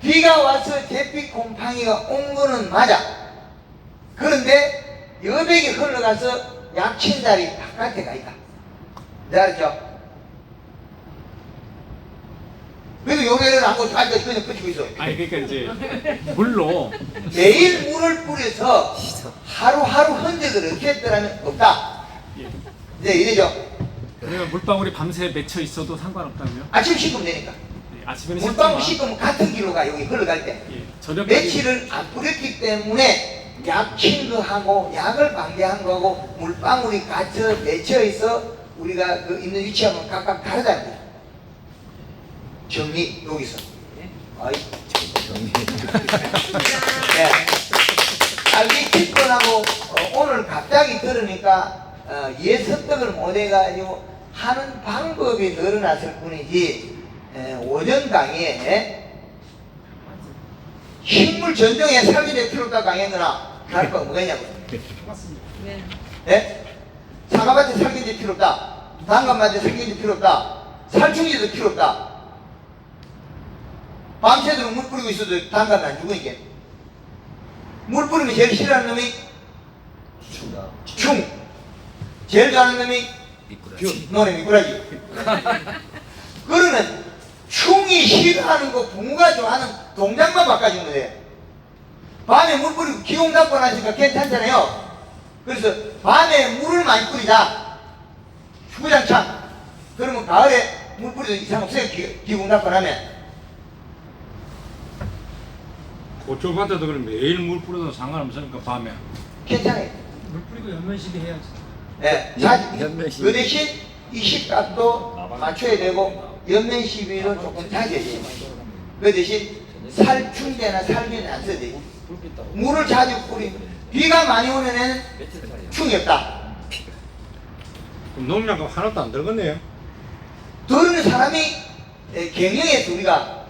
비가 와서 잿빛 곰팡이가 온 거는 맞아. 그런데 여백이 흘러가서 약친달이 바깥에 가 있다. 네, 알았죠? 그래도 요배를 안 고치고 아직까지 그냥 끄치고 있어. 아니 그러니까 이제 물로 매일 물을 뿌려서 하루하루 흔적을 어떻게 했더라면 없다. 예. 네, 이래죠. 그러면 물방울이 밤새 맺혀 있어도 상관없다고요? 아침 씻으면 되니까. 예, 아침에는 물방울 씻지만, 씻으면 같은 길로 가, 여기 흘러갈 때. 예, 저녁까지 며칠을 안 뿌렸기 때문에 약친 거 하고 약을 방대한 거하고 물방울이 갇혀 맺혀 있어 우리가 그 있는 위치하고 각각 다르다는 거예요. 정리 여기서. 아이 정리. 네. 알기 기권하고 오늘 갑자기 들으니까 예습득을 못해가지고 하는 방법이 늘어났을 뿐이지 오전 강의에 식물 전쟁에 살균될 필요 없다 강의했느나 다를 거 뭐겠냐고. 네. 네? 사과밭에 살균될 필요 없다. 단감밭에 살균될 필요 없다. 살충제도 필요 없다. 밤새도록 물 뿌리고 있어도 단감이 안 죽으니까. 물 뿌리면 제일 싫어하는 놈이 충. 제일 좋아하는 놈이 균. 너네 미꾸라지. 그러면 충이 싫어하는 거 부모가 좋아하는 동작만 바꿔주면 돼. 밤에 물 뿌리고 기공 닦고 나니까 괜찮잖아요. 그래서 밤에 물을 많이 뿌리자. 주구장창. 그러면 가을에 물 뿌리도 이상 없어요. 기공 닦고 나면. 고추밭에도 그럼 매일 물 뿌려도 상관없으니까 밤에 괜찮아요. 물 뿌리고 연면시비 해야지. 네. 그 대신 이식값도 맞춰야 되고 연면 시비로 조금 자제해야 돼요. 그 대신 살충제나 살균은 안 써야 돼요. 물을 자주 뿌리고 비가 많이 오는 애는 충이 없다. 그럼 농약값 하나도 안 들어갔네요. 들은 사람이 경영에서 우리가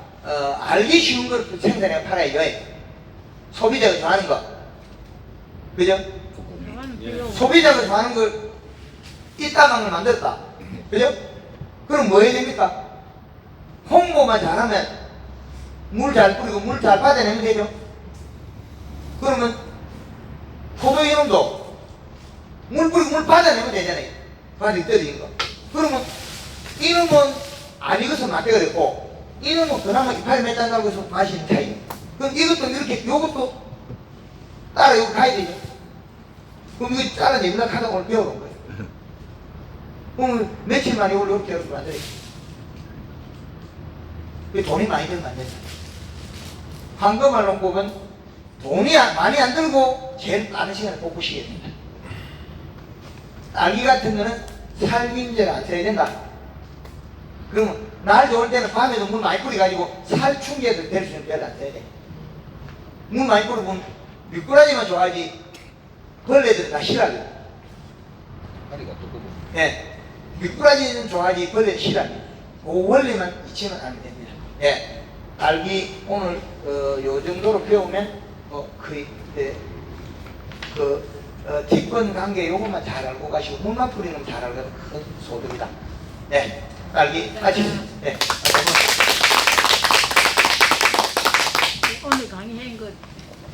알기 쉬운 걸 생산해 팔아야죠. 소비자가 좋아하는 거. 그죠? 소비자가 좋아하는 걸 이따방을 만들었다. 그죠? 그럼 뭐 해야 됩니까? 홍보만 잘하면 물 잘 뿌리고 물 잘 받아내면 되죠. 그러면 포도 이놈도 물 뿌리고 물 받아내면 되잖아요. 바닥에 떨어진 거. 그러면 이놈은 안 익어서 맛대가 됐고 이놈은 그나마 이파리 맺다 나고 해서 맛있는 차이. 그럼 이것도 이렇게 요것도 따라 여기 가야 되죠. 그럼 이거 잘라내면 하다 오늘 배워놓은 거예요. 오늘 며칠 만에 오늘 이렇게 이렇게 만들어요. 돈이 많이 들면 안 된다. 황금알롱국은 돈이 많이 안 들고 제일 빠른 시간에 뽑으시게 된다. 딸기 같은 거는 살균제를 안 써야 된다. 그러면 날 좋을 때는 밤에도 물 많이 뿌려가지고 살충제도 될 수 있는 별로 안 써야 돼. 물 많이 뿌리면 미꾸라지만 좋아하지 벌레들은 다 싫어하거든. 다리가 두꺼워. 예. 미꾸라지는 좋아하지 벌레는 싫어합니다. 그 원리만 잊히면 안 됩니다. 예. 딸기 오늘 요 정도로 배우면 거의 뒷번 관계 요것만 잘 알고 가시고 물만 뿌리는 잘 알고 큰 소득이다. 예. 딸기 아시죠? 예.